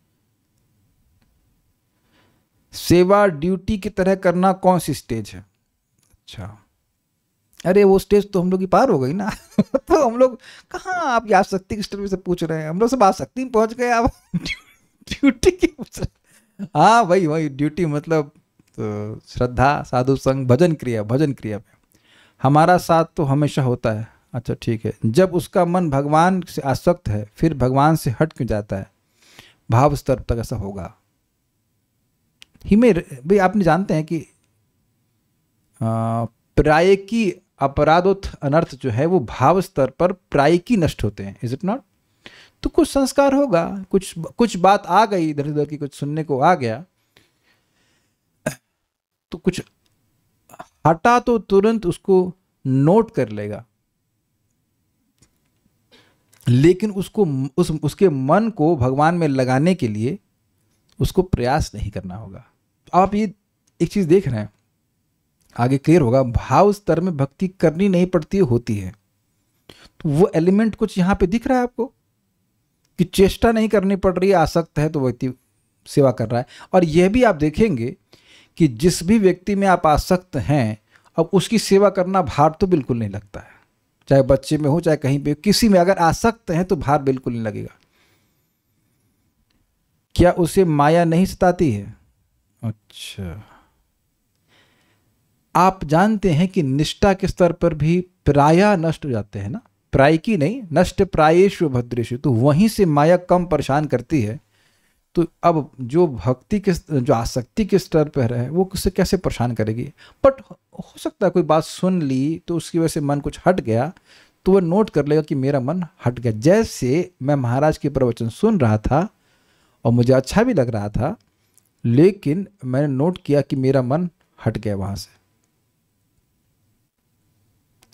सेवा ड्यूटी की तरह करना कौन सी स्टेज है? अच्छा, अरे वो स्टेज तो हम लोग की पार हो गई ना। तो हम लोग कहाँ, आप आसक्ति की स्टेज से पूछ रहे हैं, हम लोग सब आसक्ति में पहुंच गए, आप ड्यूटी की पूछ रहे। हाँ भाई, वही ड्यूटी मतलब तो श्रद्धा, साधु संग, भजन क्रिया। भजन क्रिया में हमारा साथ तो हमेशा होता है। अच्छा ठीक है, जब उसका मन भगवान से आसक्त है फिर भगवान से हट क्यों जाता है? भाव स्तर तक ऐसा होगा ही में भाई। आपने जानते हैं कि प्रायिकी अपराधोत अनर्थ जो है वो भाव स्तर पर प्रायिकी नष्ट होते हैं, इज इट नॉट? तो कुछ संस्कार होगा, कुछ बात आ गई इधर उधर की, कुछ सुनने को आ गया तो कुछ हटा तो तुरंत उसको नोट कर लेगा, लेकिन उसको उसके मन को भगवान में लगाने के लिए उसको प्रयास नहीं करना होगा। आप ये एक चीज देख रहे हैं, आगे क्लियर होगा। भाव स्तर में भक्ति करनी नहीं पड़ती, होती है। तो वो एलिमेंट कुछ यहां पे दिख रहा है आपको कि चेष्टा नहीं करनी पड़ रही है, आसक्त है तो व्यक्ति सेवा कर रहा है। और यह भी आप देखेंगे कि जिस भी व्यक्ति में आप आसक्त हैं, अब उसकी सेवा करना भार तो बिल्कुल नहीं लगता है। चाहे बच्चे में हो चाहे कहीं पे, किसी में अगर आसक्त हैं तो भार बिल्कुल नहीं लगेगा। क्या उसे माया नहीं सताती है? अच्छा, आप जानते हैं कि निष्ठा के स्तर पर भी प्रायः नष्ट हो जाते हैं ना, प्रायिकी नहीं, नष्ट प्रायेषु भद्रेषु। तो वहीं से माया कम परेशान करती है। तो अब जो भक्ति के, जो आसक्ति के स्तर पर है, वो उससे कैसे परेशान करेगी? बट हो सकता है कोई बात सुन ली तो उसकी वजह से मन कुछ हट गया, तो वह नोट कर लेगा कि मेरा मन हट गया। जैसे मैं महाराज के प्रवचन सुन रहा था और मुझे अच्छा भी लग रहा था, लेकिन मैंने नोट किया कि मेरा मन हट गया वहां से,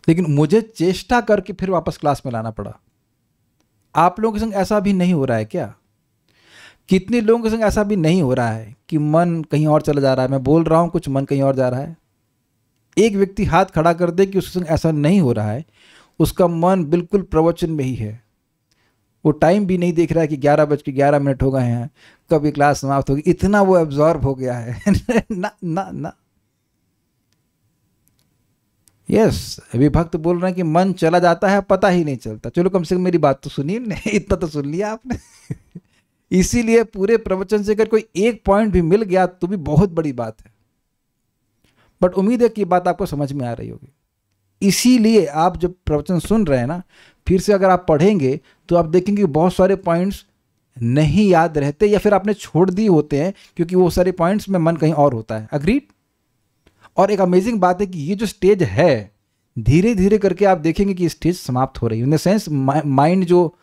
लेकिन मुझे चेष्टा करके फिर वापस क्लास में लाना पड़ा। आप लोगों के संग ऐसा भी नहीं हो रहा है क्या? कितने लोगों के संग ऐसा भी नहीं हो रहा है कि मन कहीं और चला जा रहा है? मैं बोल रहा हूं कुछ, मन कहीं और जा रहा है। एक व्यक्ति हाथ खड़ा कर दे कि उसके संग ऐसा नहीं हो रहा है, उसका मन बिल्कुल प्रवचन में ही है। वो टाइम भी नहीं देख रहा है कि 11:11 हो गए हैं, कभी क्लास समाप्त होगी, इतना वो एब्जॉर्ब हो गया है। ना ना ना, यस, अभी भक्त बोल रहे हैं कि मन चला जाता है, पता ही नहीं चलता। चलो कम से कम मेरी बात तो सुनिए, नहीं इतना तो सुन लिया आपने। इसीलिए पूरे प्रवचन से अगर कोई एक पॉइंट भी मिल गया तो भी बहुत बड़ी बात है। बट उम्मीद है कि बात आपको समझ में आ रही होगी। इसीलिए आप जब प्रवचन सुन रहे हैं ना, फिर से अगर आप पढ़ेंगे तो आप देखेंगे बहुत सारे पॉइंट्स नहीं याद रहते, या फिर आपने छोड़ दिए होते हैं क्योंकि वो सारे पॉइंट्स में मन कहीं और होता है। अग्रीड? और एक अमेजिंग बात है कि ये जो स्टेज है, धीरे धीरे करके आप देखेंगे कि स्टेज समाप्त हो रही है। इन द सेंस माइंड जो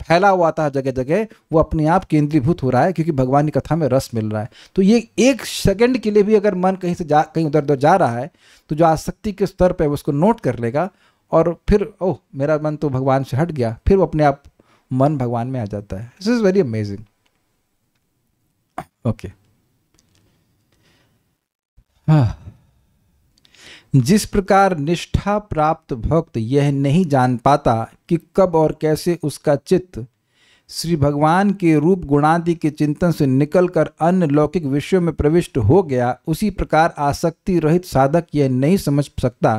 फैला हुआ था जगह जगह, वो अपने आप केंद्रीभूत हो रहा है, क्योंकि भगवान की कथा में रस मिल रहा है। तो ये एक सेकंड के लिए भी अगर मन कहीं से कहीं उधर उधर जा रहा है, तो जो आसक्ति के स्तर पे उसको नोट कर लेगा, और फिर ओह मेरा मन तो भगवान से हट गया, फिर वो अपने आप मन भगवान में आ जाता है। This is very amazing. Okay, हाँ, जिस प्रकार निष्ठा प्राप्त भक्त यह नहीं जान पाता कि कब और कैसे उसका चित्त श्री भगवान के रूप गुणादि के चिंतन से निकलकर अन्य लौकिक विषयों में प्रविष्ट हो गया, उसी प्रकार आसक्ति रहित साधक यह नहीं समझ सकता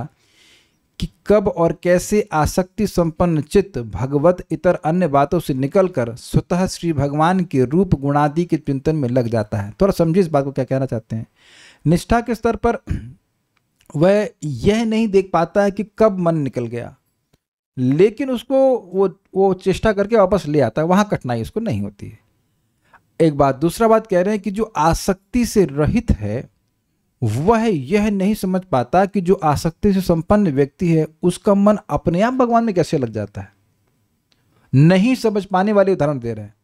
कि कब और कैसे आसक्ति संपन्न चित्त भगवत इतर अन्य बातों से निकलकर स्वतः श्री भगवान के रूप गुणादि के चिंतन में लग जाता है। थोड़ा समझिए इस बात को, क्या कहना चाहते हैं। निष्ठा के स्तर पर वह यह नहीं देख पाता है कि कब मन निकल गया, लेकिन उसको वो चेष्टा करके वापस ले आता है, वहां कठिनाई उसको नहीं होती है। एक बात। दूसरा बात कह रहे हैं कि जो आसक्ति से रहित है वह यह नहीं समझ पाता कि जो आसक्ति से संपन्न व्यक्ति है उसका मन अपने आप भगवान में कैसे लग जाता है। नहीं समझ पाने वाले उदाहरण दे रहे हैं।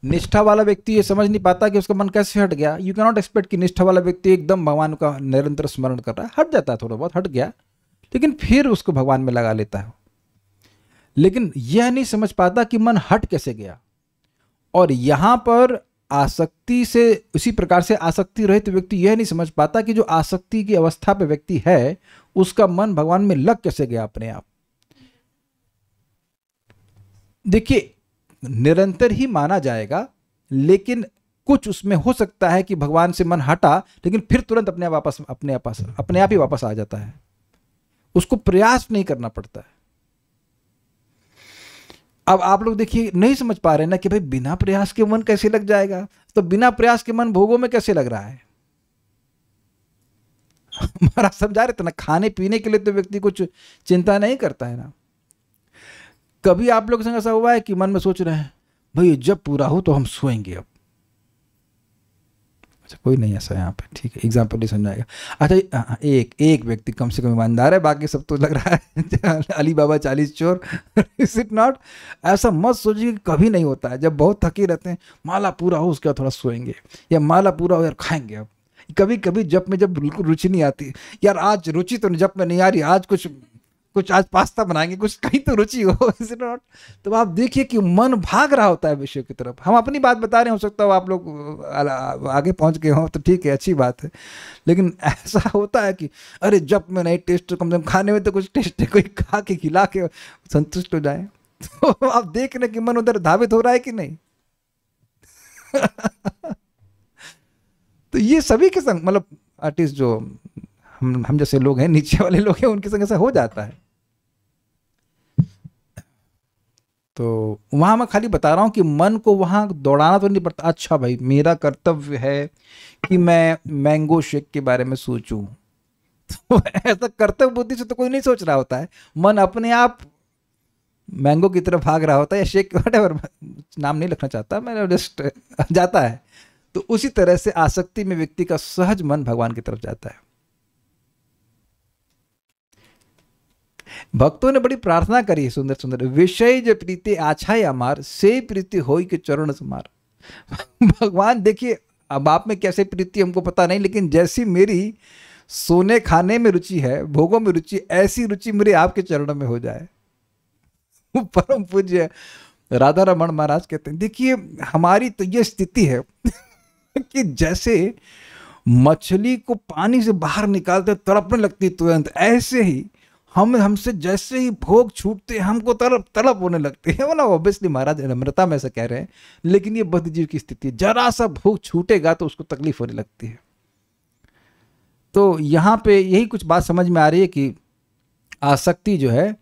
निष्ठा वाला व्यक्ति ये समझ नहीं पाता कि उसका मन कैसे हट गया। यू कैन नॉट एक्सपेक्ट कि निष्ठा वाला व्यक्ति एकदम भगवान का निरंतर स्मरण कर रहा है, हट जाता है, थोड़ा बहुत हट गया, लेकिन फिर उसको भगवान में लगा लेता है। लेकिन यह नहीं समझ पाता कि मन हट कैसे गया। और यहां पर आसक्ति से, उसी प्रकार से आसक्ति रहित व्यक्ति यह नहीं समझ पाता कि जो आसक्ति की अवस्था पे व्यक्ति है उसका मन भगवान में लग कैसे गया अपने आप। देखिए, निरंतर ही माना जाएगा, लेकिन कुछ उसमें हो सकता है कि भगवान से मन हटा लेकिन फिर तुरंत अपने आप ही वापस आ जाता है। उसको प्रयास नहीं करना पड़ता है। अब आप लोग देखिए, नहीं समझ पा रहे ना कि भाई बिना प्रयास के मन कैसे लग जाएगा। तो बिना प्रयास के मन भोगों में कैसे लग रहा है। महाराज समझा रहे थे ना, खाने पीने के लिए तो व्यक्ति कुछ चिंता नहीं करता है ना। कभी आप लोग के संग ऐसा हुआ है कि मन में सोच रहे हैं भाई जब पूरा हो तो हम सोएंगे अब। अच्छा, कोई नहीं ऐसा यहाँ पे, ठीक है, एग्जाम्पल नहीं समझाएगा। अच्छा, एक व्यक्ति कम से कम ईमानदार है, बाकी सब तो लग रहा है अली बाबा 40 चोर। Is it not? ऐसा मत सोचिए, कभी नहीं होता है। जब बहुत थके रहते हैं, माला पूरा हो उसके बाद थोड़ा सोएंगे, या माला पूरा हो यार खाएंगे अब। कभी कभी जब में जब बिल्कुल रुचि नहीं आती, यार आज रुचि तो जब में नहीं आ रही, आज कुछ आज पास्ता बनाएंगे, कुछ कहीं तो रुचि हो। Is it not? तो आप देखिए कि मन भाग रहा होता है विषय की तरफ। हम अपनी बात बता रहे हैं, हो सकता हो आप लोग आगे पहुंच गए हो तो ठीक है, अच्छी बात है। लेकिन ऐसा होता है कि अरे जब मैं नहीं टेस्ट, कम से कम खाने में तो कुछ टेस्ट है, कोई खा के खिला के संतुष्ट हो जाए। तो आप देख रहे कि मन उधर धावित हो रहा है कि नहीं। तो ये सभी के संग, मतलब आर्टिस्ट जो हम जैसे लोग हैं, नीचे वाले लोग हैं, उनके संग ऐसा हो जाता है। तो वहां मैं खाली बता रहा हूं कि मन को वहां दौड़ाना तो नहीं पड़ता। अच्छा भाई, मेरा कर्तव्य है कि मैं मैंगो शेक के बारे में सोचूं। तो ऐसा कर्तव्य बुद्धि से तो कोई नहीं सोच रहा होता है। मन अपने आप मैंगो की तरफ भाग रहा होता है, या शेक, व्हाटएवर, नाम नहीं लिखना चाहता मैं, जस्ट जाता है। तो उसी तरह से आसक्ति में व्यक्ति का सहज मन भगवान की तरफ जाता है। भक्तों ने बड़ी प्रार्थना करी है, सुंदर सुंदर। विषय जो प्रीति आछाय अमार, से प्रीति होई के चरण समार। भगवान देखिए, अब आप में कैसे प्रीति हमको पता नहीं, लेकिन जैसी मेरी सोने खाने में रुचि है, भोगों में रुचि, ऐसी रुचि मेरे आपके चरणों में हो जाए। परम पूज्य राधा रमण महाराज कहते हैं, देखिए हमारी तो ये स्थिति है कि जैसे मछली को पानी से बाहर निकालते तड़पने लगती तुरंत, ऐसे ही हमसे जैसे ही भोग छूटते हमको तड़प होने लगते हैं। मतलब ऑब्वियसली महाराज नम्रता में ऐसा कह रहे हैं, लेकिन ये बद्ध जीव की स्थिति है। जरा सा भोग छूटेगा तो उसको तकलीफ होने लगती है। तो यहाँ पे यही कुछ बात समझ में आ रही है कि आसक्ति जो है,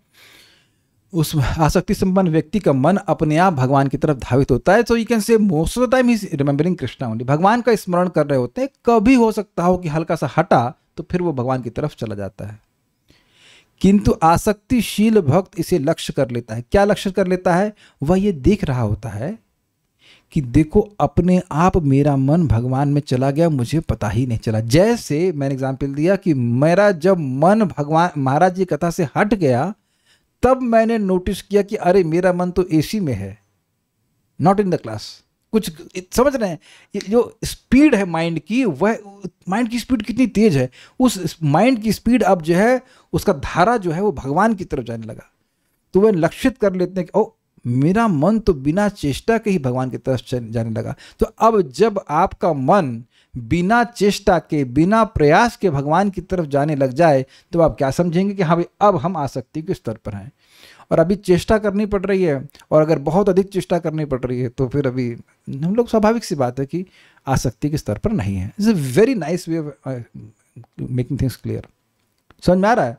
उस आसक्ति संपन्न व्यक्ति का मन अपने आप भगवान की तरफ धावित होता है। तो you can say most of the time he is remembering Krishna only, भगवान का स्मरण कर रहे होते हैं। कभी हो सकता हो कि हल्का सा हटा तो फिर वो भगवान की तरफ चला जाता है। किंतु आसक्तिशील भक्त इसे लक्ष्य कर लेता है। क्या लक्ष्य कर लेता है? वह ये देख रहा होता है कि देखो अपने आप मेरा मन भगवान में चला गया, मुझे पता ही नहीं चला। जैसे मैंने एग्जाम्पल दिया कि मेरा जब मन भगवान महाराज जी कथा से हट गया, तब मैंने नोटिस किया कि अरे मेरा मन तो एसी में है, नॉट इन द क्लास। कुछ समझ रहे हैं? ये जो स्पीड है माइंड की, वह माइंड की स्पीड कितनी तेज है। उस माइंड की स्पीड अब जो है, उसका धारा जो है वो भगवान की तरफ जाने लगा। तो वह लक्षित कर लेते हैं कि ओ मेरा मन तो बिना चेष्टा के ही भगवान की तरफ जाने लगा। तो अब जब आपका मन बिना चेष्टा के, बिना प्रयास के भगवान की तरफ जाने लग जाए, तो आप क्या समझेंगे कि हाँ भाई अब हम आसक्ति के स्तर पर हैं। और अभी चेष्टा करनी पड़ रही है, और अगर बहुत अधिक चेष्टा करनी पड़ रही है तो फिर अभी हम लोग, स्वाभाविक सी बात है कि आसक्ति के स्तर पर नहीं है। It's a very nice way of making things clear. समझ में आ रहा है?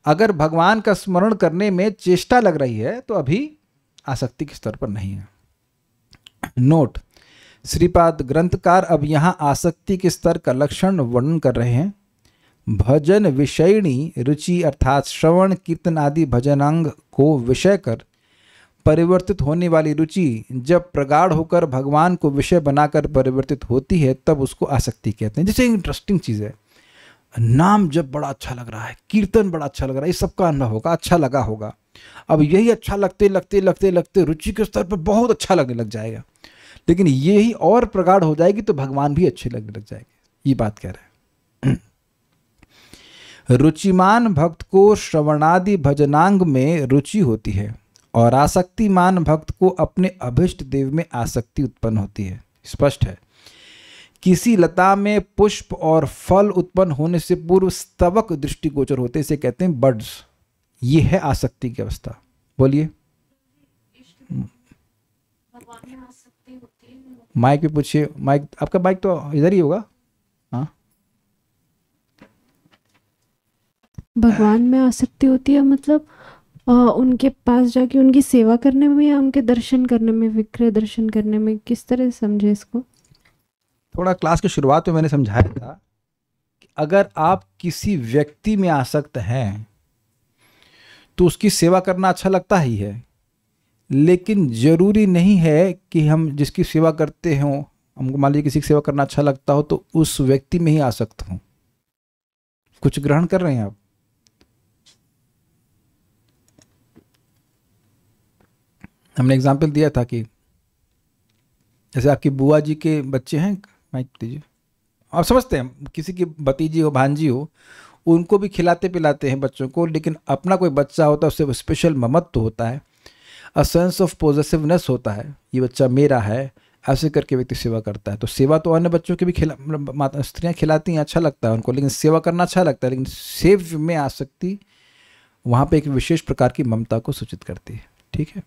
अगर भगवान का स्मरण करने में चेष्टा लग रही है तो अभी आसक्ति के स्तर पर नहीं है। नोट, श्रीपाद ग्रंथकार अब यहाँ आसक्ति के स्तर का लक्षण वर्णन कर रहे हैं। भजन विषयणी रुचि अर्थात श्रवण कीर्तन आदि भजनांग को विषय कर परिवर्तित होने वाली रुचि जब प्रगाढ़ होकर भगवान को विषय बनाकर परिवर्तित होती है तब उसको आसक्ति कहते हैं। जैसे इंटरेस्टिंग चीज़ है, नाम जब बड़ा अच्छा लग रहा है, कीर्तन बड़ा अच्छा लग रहा है, ये सबका अनुभव होगा, अच्छा लगा होगा। अब यही अच्छा लगते लगते लगते लगते रुचि के स्तर पर बहुत अच्छा लगने लग जाएगा, लेकिन यही और प्रगाढ़ हो जाएगी तो भगवान भी अच्छे लगने लग जाएंगे। ये बात कह रहे हैं। रुचिमान भक्त को श्रवणादि भजनांग में रुचि होती है और आसक्तिमान भक्त को अपने अभिष्ट देव में आसक्ति उत्पन्न होती है। स्पष्ट है। किसी लता में पुष्प और फल उत्पन्न होने से पूर्व स्तवक दृष्टिगोचर होते, इसे कहते हैं बड्स। ये है आसक्ति की अवस्था। बोलिए। माइक पे पूछिए। माइक, आपका माइक तो इधर ही होगा। हाँ, भगवान में आसक्ति होती है मतलब उनके पास जाके उनकी सेवा करने में या उनके दर्शन करने में, विग्रह दर्शन करने में, किस तरह से समझे इसको? थोड़ा क्लास की शुरुआत में मैंने समझाया था कि अगर आप किसी व्यक्ति में आसक्त हैं तो उसकी सेवा करना अच्छा लगता ही है, लेकिन जरूरी नहीं है कि हम जिसकी सेवा करते हों, हमको मान लीजिए किसी की सेवा करना अच्छा लगता हो तो उस व्यक्ति में ही आसक्त हों। कुछ ग्रहण कर रहे हैं आप? हमने एग्जाम्पल दिया था कि जैसे आपकी बुआ जी के बच्चे हैं, माइक दीजिए, आप समझते हैं, किसी की भतीजी हो, भांजी हो, उनको भी खिलाते पिलाते हैं बच्चों को, लेकिन अपना कोई बच्चा होता है उससे स्पेशल ममत्व होता है, अ सेंस ऑफ पॉजेसिवनेस होता है, ये बच्चा मेरा है, ऐसे करके व्यक्ति सेवा करता है। तो सेवा तो अन्य बच्चों की भी माता स्त्रियाँ खिलाती हैं, अच्छा लगता है उनको, लेकिन सेवा करना अच्छा लगता है, लेकिन सेव में आसक्ति वहाँ पे एक विशेष प्रकार की ममता को सूचित करती है। ठीक है।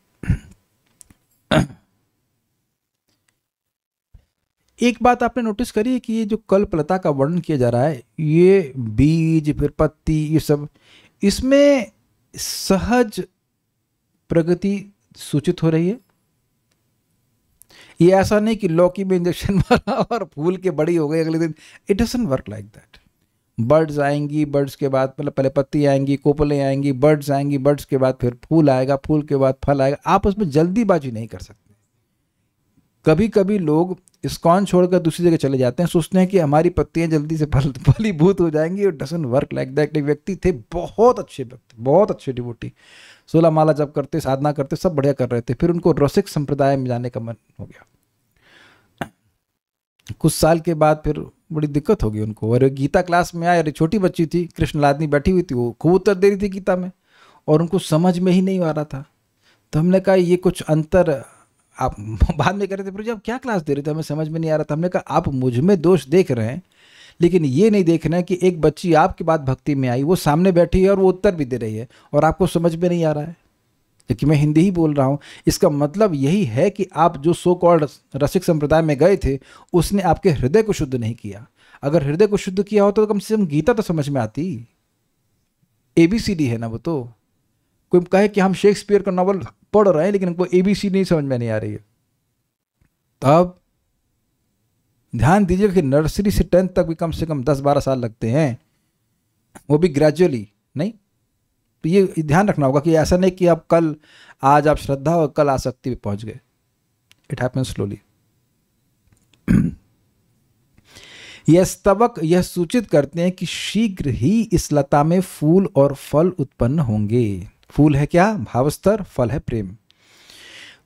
एक बात आपने नोटिस करी है कि ये जो कल्पलता का वर्णन किया जा रहा है, ये बीज फिर पत्ती, ये सब, इसमें सहज प्रगति सूचित हो रही है। ये ऐसा नहीं कि लौकी में इंजेक्शन मारा और फूल के बड़ी हो गई अगले दिन। It doesn't work like that. Birds आएंगी, बर्ड्स के बाद मतलब पहले पत्ती आएंगी, कोपलें आएंगी, बर्ड्स आएंगी, बर्ड्स के बाद फिर फूल आएगा, फूल के बाद फल आएगा। आप उसमें जल्दीबाजी नहीं कर सकते। कभी कभी लोग इस्कॉन छोड़कर दूसरी जगह चले जाते हैं, सोचते हैं कि हमारी पत्तियां जल्दी से फलीभूत हो जाएंगी। It doesn't work like that. एक व्यक्ति थे, बहुत अच्छे व्यक्ति, बहुत अच्छे डिवोटी, 16 माला जप करते, साधना करते, सब बढ़िया कर रहे थे, फिर उनको रसिक संप्रदाय में जाने का मन हो गया। कुछ साल के बाद फिर बड़ी दिक्कत हो गई उनको, और गीता क्लास में आए, छोटी बच्ची थी, कृष्ण लादनी बैठी हुई थी, वो खूब उत्तर दे रही थी गीता में, और उनको समझ में ही नहीं आ रहा था। तो हमने कहा ये कुछ अंतर आप बाद में कह रहे थे, प्रभु जी आप क्या क्लास दे रहे थे, हमें समझ में नहीं आ रहा था। हमने कहा आप मुझ में दोष देख रहे हैं, लेकिन ये नहीं देख रहे हैं कि एक बच्ची आपके बाद भक्ति में आई, वो सामने बैठी है और वो उत्तर भी दे रही है, और आपको समझ में नहीं आ रहा है, क्योंकि मैं हिंदी ही बोल रहा हूँ। इसका मतलब यही है कि आप जो सो कॉल्ड रसिक संप्रदाय में गए थे, उसने आपके हृदय को शुद्ध नहीं किया। अगर हृदय को शुद्ध किया होता तो कम से कम गीता तो समझ में आती। ABCD है ना वो। तो कोई कहे कि हम शेक्सपियर का नॉवल पढ़ रहे हैं लेकिन हमको ABC नहीं समझ में नहीं आ रही है, तब ध्यान दीजिए कि नर्सरी से 10th तक भी कम से कम 10-12 साल लगते हैं, वो भी ग्रेजुअली नहीं। तो ये ध्यान रखना होगा कि ऐसा नहीं कि आप कल, आज आप श्रद्धा और कल आसक्ति पे पहुंच गए। It happens slowly. यह स्तवक यह सूचित करते हैं कि शीघ्र ही इस लता में फूल और फल उत्पन्न होंगे। फूल है क्या? भावस्तर। फल है प्रेम।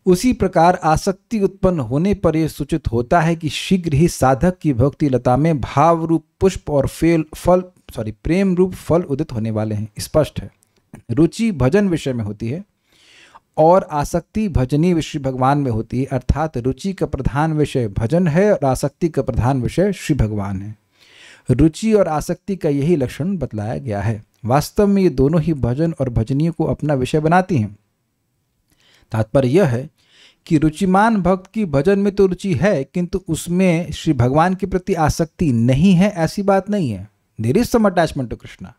उसी प्रकार आसक्ति उत्पन्न होने पर यह सूचित होता है कि शीघ्र ही साधक की भक्ति लता में भाव रूप पुष्प और प्रेम रूप फल उदित होने वाले हैं। स्पष्ट है। रुचि भजन विषय में होती है और आसक्ति भजनीय विषय भगवान में होती है, अर्थात रुचि का प्रधान विषय भजन है और आसक्ति का प्रधान विषय श्री भगवान है। रुचि और आसक्ति का यही लक्षण बतलाया गया है। वास्तव में ये दोनों ही भजन और भजनीय को अपना विषय बनाती हैं। तात्पर्य यह है कि रुचिमान भक्त की भजन में तो रुचि है, किंतु उसमें श्री भगवान के प्रति आसक्ति नहीं है, ऐसी बात नहीं है। There is some attachment to Krishna.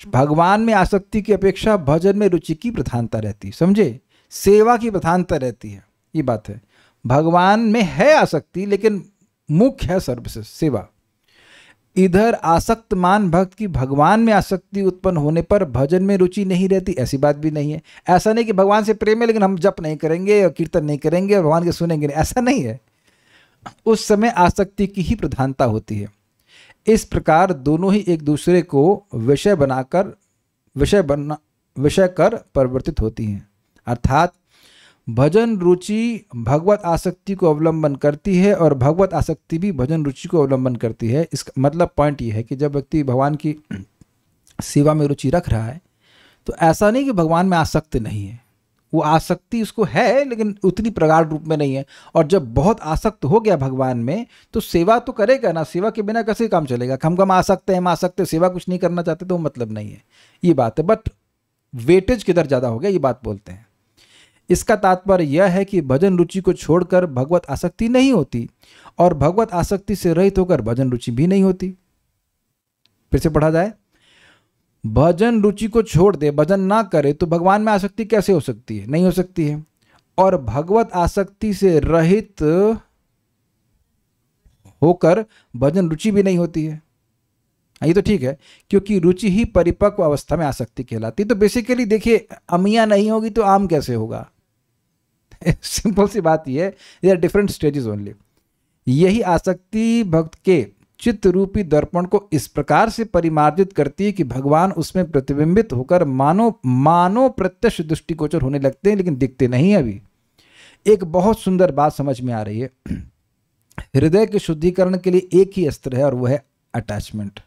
भगवान में आसक्ति की अपेक्षा भजन में रुचि की प्रधानता रहती है। समझे? सेवा की प्रधानता रहती है, ये बात है। भगवान में है आसक्ति, लेकिन मुख्य है सर्विसेज, सेवा। इधर आसक्तमान भक्त की भगवान में आसक्ति उत्पन्न होने पर भजन में रुचि नहीं रहती, ऐसी बात भी नहीं है। ऐसा नहीं कि भगवान से प्रेम है लेकिन हम जप नहीं करेंगे और कीर्तन नहीं करेंगे और भगवान के सुनेंगे नहीं, ऐसा नहीं है। उस समय आसक्ति की ही प्रधानता होती है। इस प्रकार दोनों ही एक दूसरे को विषय कर परिवर्तित होती हैं। अर्थात भजन रुचि भगवत आसक्ति को अवलंबन करती है और भगवत आसक्ति भी भजन रुचि को अवलंबन करती है। इसका मतलब पॉइंट ये है कि जब व्यक्ति भगवान की सेवा में रुचि रख रहा है तो ऐसा नहीं कि भगवान में आसक्त नहीं है, वो आसक्ति उसको है लेकिन उतनी प्रगाढ़ रूप में नहीं है। और जब बहुत आसक्त हो गया भगवान में तो सेवा तो करेगा ना, सेवा के बिना कैसे काम चलेगा। हम आसक्त हैं, हम आसक्त हैं, सेवा कुछ नहीं करना चाहते तो मतलब नहीं है, ये बात है। बट वेटेज किधर ज़्यादा हो गया ये बात बोलते हैं। इसका तात्पर्य यह है कि भजन रुचि को छोड़कर भगवत आसक्ति नहीं होती और भगवत आसक्ति से रहित होकर भजन रुचि भी नहीं होती। फिर से पढ़ा जाए, भजन रुचि को छोड़ दे, भजन ना करे तो भगवान में आसक्ति कैसे हो सकती है, नहीं हो सकती है। और भगवत आसक्ति से रहित होकर भजन रुचि भी नहीं होती है। ये तो ठीक है, क्योंकि रुचि ही परिपक्व अवस्था में आसक्ति कहलाती। तो बेसिकली देखिए, अमिया नहीं होगी तो आम कैसे होगा। सिंपल सी बात ये है, they are different stages only. यही आसक्ति भक्त के चित्त रूपी दर्पण को इस प्रकार से परिमार्जित करती है कि भगवान उसमें प्रतिबिंबित होकर मानो प्रत्यक्ष दृष्टिगोचर होने लगते हैं लेकिन दिखते नहीं। अभी एक बहुत सुंदर बात समझ में आ रही है। हृदय के शुद्धिकरण के लिए एक ही अस्त्र है और वह है attachment.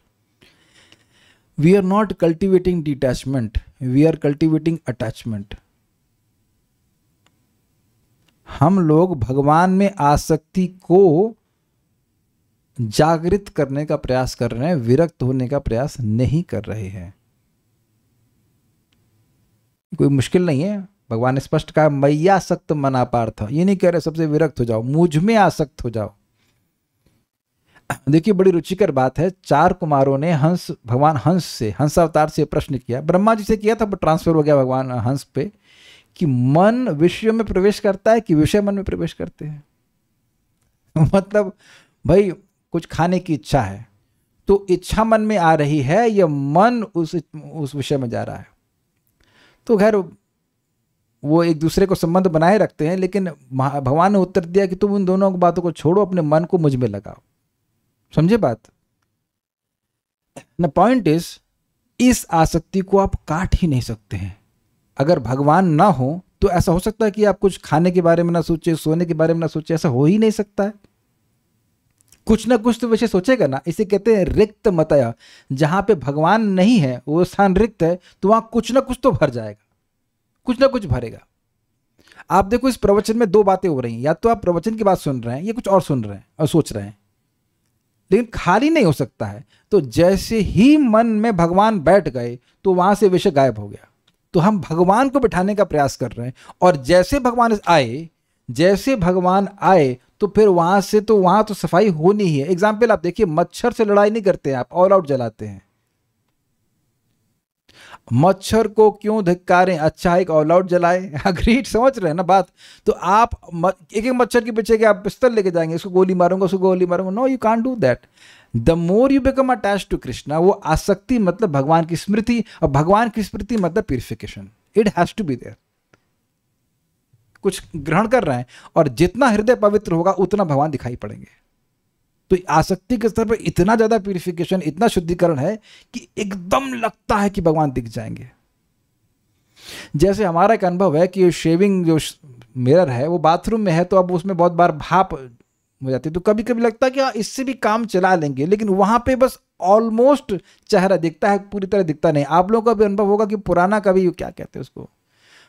We are not cultivating detachment, we are cultivating attachment. हम लोग भगवान में आसक्ति को जागृत करने का प्रयास कर रहे हैं, विरक्त होने का प्रयास नहीं कर रहे हैं। कोई मुश्किल नहीं है। भगवान ने स्पष्ट कहा, मैया आसक्त मना पार्थ। ये नहीं कह रहे सबसे विरक्त हो जाओ, मुझ में आसक्त हो जाओ। देखिए बड़ी रुचिकर बात है। 4 कुमारों ने भगवान हंस अवतार से प्रश्न किया, ब्रह्मा जी से किया था, ट्रांसफर हो गया भगवान हंस पे, कि मन विषय में प्रवेश करता है कि विषय मन में प्रवेश करते हैं। मतलब भाई कुछ खाने की इच्छा है तो इच्छा मन में आ रही है या मन उस विषय में जा रहा है। तो खैर वो एक दूसरे को संबंध बनाए रखते हैं, लेकिन भगवान ने उत्तर दिया कि तुम उन दोनों बातों को छोड़ो, अपने मन को मुझ में लगाओ। समझे बात ना। पॉइंट इज, इस आसक्ति को आप काट ही नहीं सकते हैं। अगर भगवान ना हो तो ऐसा हो सकता है कि आप कुछ खाने के बारे में ना सोचे, सोने के बारे में ना सोचे, ऐसा हो ही नहीं सकता है। कुछ ना कुछ तो विषय सोचेगा ना। इसे कहते हैं रिक्त मतया। जहां पे भगवान नहीं है, वो स्थान रिक्त है, तो वहां कुछ ना कुछ तो भर जाएगा, कुछ ना कुछ भरेगा। आप देखो इस प्रवचन में 2 बातें हो रही हैं। या तो आप प्रवचन की बात सुन रहे हैं या कुछ और सुन रहे हैं और सोच रहे हैं, लेकिन खाली नहीं हो सकता है। तो जैसे ही मन में भगवान बैठ गए तो वहां से विषय गायब हो गया। तो हम भगवान को बिठाने का प्रयास कर रहे हैं, और जैसे भगवान आए तो फिर वहां तो सफाई होनी ही है। एग्जाम्पल आप देखिए, मच्छर से लड़ाई नहीं करते हैं आप, ऑल आउट जलाते हैं। मच्छर को क्यों धिक्कारें, अच्छा है एक ऑल आउट जलाए। अग्रीड, समझ रहे हैं ना बात। तो आप एक मच्छर के पीछे आप पिस्तौल लेके जाएंगे, इसको गोली मारूंगा, उसको गोली मारूंगा। No, you can't do that. The more you become attach to Krishna, वो आसक्ति मतलब भगवान की स्मृति, और भगवान की स्मृति मतलब purification. It has to be there. कुछ ग्रहण कर रहे हैं, और जितना हृदय पवित्र होगा उतना भगवान दिखाई पड़ेंगे। तो आसक्ति के स्तर पर इतना ज्यादा प्यूरिफिकेशन, इतना शुद्धिकरण है कि एकदम लगता है कि भगवान दिख जाएंगे। जैसे हमारा एक अनुभव है कि शेविंग जो मिरर है वो बाथरूम में है, तो अब उसमें बहुत बार भाप हो जाती है, तो कभी कभी लगता है कि हाँ इससे भी काम चला लेंगे, लेकिन वहां पे बस ऑलमोस्ट चेहरा दिखता है, पूरी तरह दिखता नहीं। आप लोगों का भी अनुभव होगा कि पुराना कभी क्या कहते हैं उसको,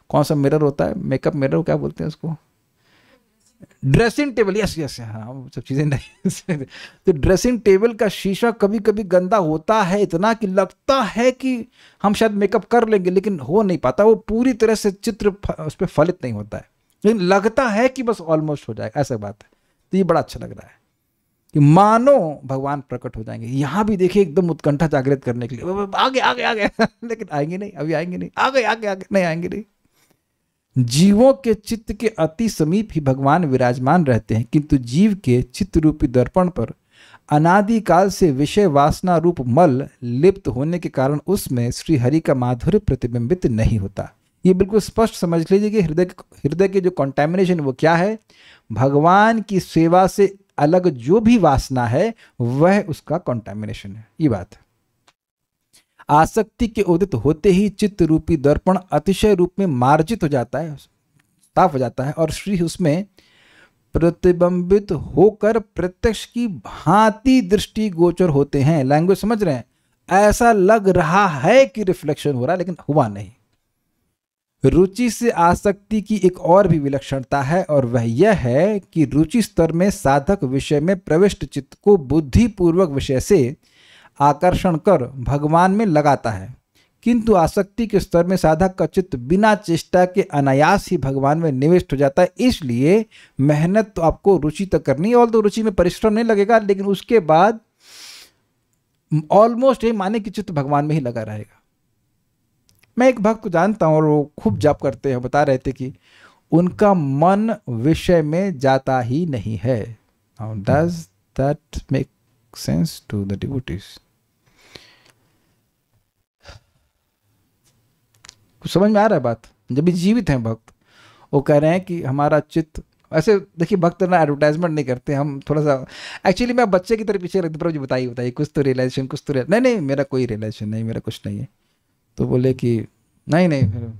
कौन सा मिरर होता है, मेकअप मिरर क्या बोलते हैं उसको, ड्रेसिंग टेबल। यस, हाँ सब चीजें नहीं। तो ड्रेसिंग टेबल का शीशा कभी कभी गंदा होता है इतना कि लगता है कि हम शायद मेकअप कर लेंगे, लेकिन हो नहीं पाता। वो पूरी तरह से चित्र उस पर फलित नहीं होता है, लेकिन लगता है कि बस ऑलमोस्ट हो जाएगा, ऐसा बात है। तो ये बड़ा अच्छा लग रहा है कि मानो भगवान प्रकट हो जाएंगे। यहां भी देखिए एकदम उत्कंठा जागृत करने के लिए आगे लेकिन आएंगे नहीं, अभी आएंगे नहीं, आगे नहीं आएंगे नहीं। जीवों के चित्त के अति समीप ही भगवान विराजमान रहते हैं, किंतु जीव के चित्त रूपी दर्पण पर अनादिकाल से विषय वासना रूप मल लिप्त होने के कारण उसमें श्री हरि का माधुर्य प्रतिबिंबित नहीं होता। ये बिल्कुल स्पष्ट समझ लीजिए कि हृदय की जो कंटेमिनेशन वो क्या है, भगवान की सेवा से अलग जो भी वासना है वह उसका कंटेमिनेशन है। ये बात है। आसक्ति के उदित होते ही चित्त रूपी दर्पण अतिशय रूप में मार्जित हो जाता है, साफ हो जाता है, और श्री उसमें प्रतिबिंबित होकर प्रत्यक्ष की भांति दृष्टि गोचर होते हैं। लैंग्वेज समझ रहे हैं? ऐसा लग रहा है कि रिफ्लेक्शन हो रहा है लेकिन हुआ नहीं। रुचि से आसक्ति की एक और भी विलक्षणता है, और वह यह है कि रुचि स्तर में साधक विषय में प्रविष्ट चित्त को बुद्धिपूर्वक विषय से आकर्षण कर भगवान में लगाता है, किंतु आसक्ति के स्तर में साधक का चित्त बिना चेष्टा के अनायास ही भगवान में निविष्ट हो जाता है। इसलिए मेहनत तो आपको रुचि तक करनी है, और तो रुचि में परिश्रम नहीं लगेगा, लेकिन उसके बाद ऑलमोस्ट ये माने कि चित्त भगवान में ही लगा रहेगा। मैं एक भक्त को जानता हूँ और वो खूब जाप करते हैं, बता रहे थे कि उनका मन विषय में जाता ही नहीं है। How does that make sense to the devotees? कुछ समझ में आ रहा है बात? जब भी जीवित हैं भक्त, वो कह रहे हैं कि हमारा चित्त, ऐसे देखिए भक्त ना एडवर्टाइजमेंट नहीं करते, हम थोड़ा सा एक्चुअली मैं बच्चे की तरह पीछे रखते, प्रभु जी बताइए कुछ तो रियलाइजेशन, कुछ तो नहीं मेरा कोई रियलाइजेशन नहीं, मेरा कुछ नहीं है। तो बोले कि नहीं,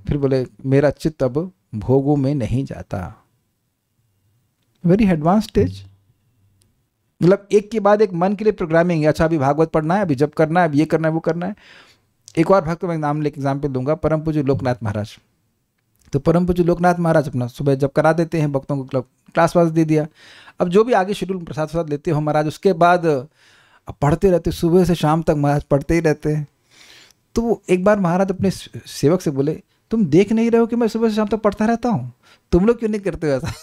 फिर बोले मेरा चित्त अब भोगों में नहीं जाता। वेरी एडवांस स्टेज, मतलब एक के बाद एक मन के लिए प्रोग्रामिंग है। अच्छा अभी भागवत पढ़ना है, अभी जप करना है, अभी ये करना है, वो करना है। एक और भक्त को मैं नाम लेके एग्जाम्पल दूंगा, परम पूज्य लोकनाथ महाराज। तो परम पूज्य लोकनाथ महाराज अपना सुबह जब करा देते हैं, भक्तों को क्लास वास दे दिया। अब जो भी आगे शेड्यूल प्रसाद लेते हो महाराज, उसके बाद अब पढ़ते रहते, सुबह से शाम तक महाराज पढ़ते ही रहते हैं। तो एक बार महाराज अपने सेवक से बोले, तुम देख नहीं रहे हो कि मैं सुबह से शाम तक पढ़ता रहता हूँ, तुम लोग क्यों नहीं करते हो ऐसा?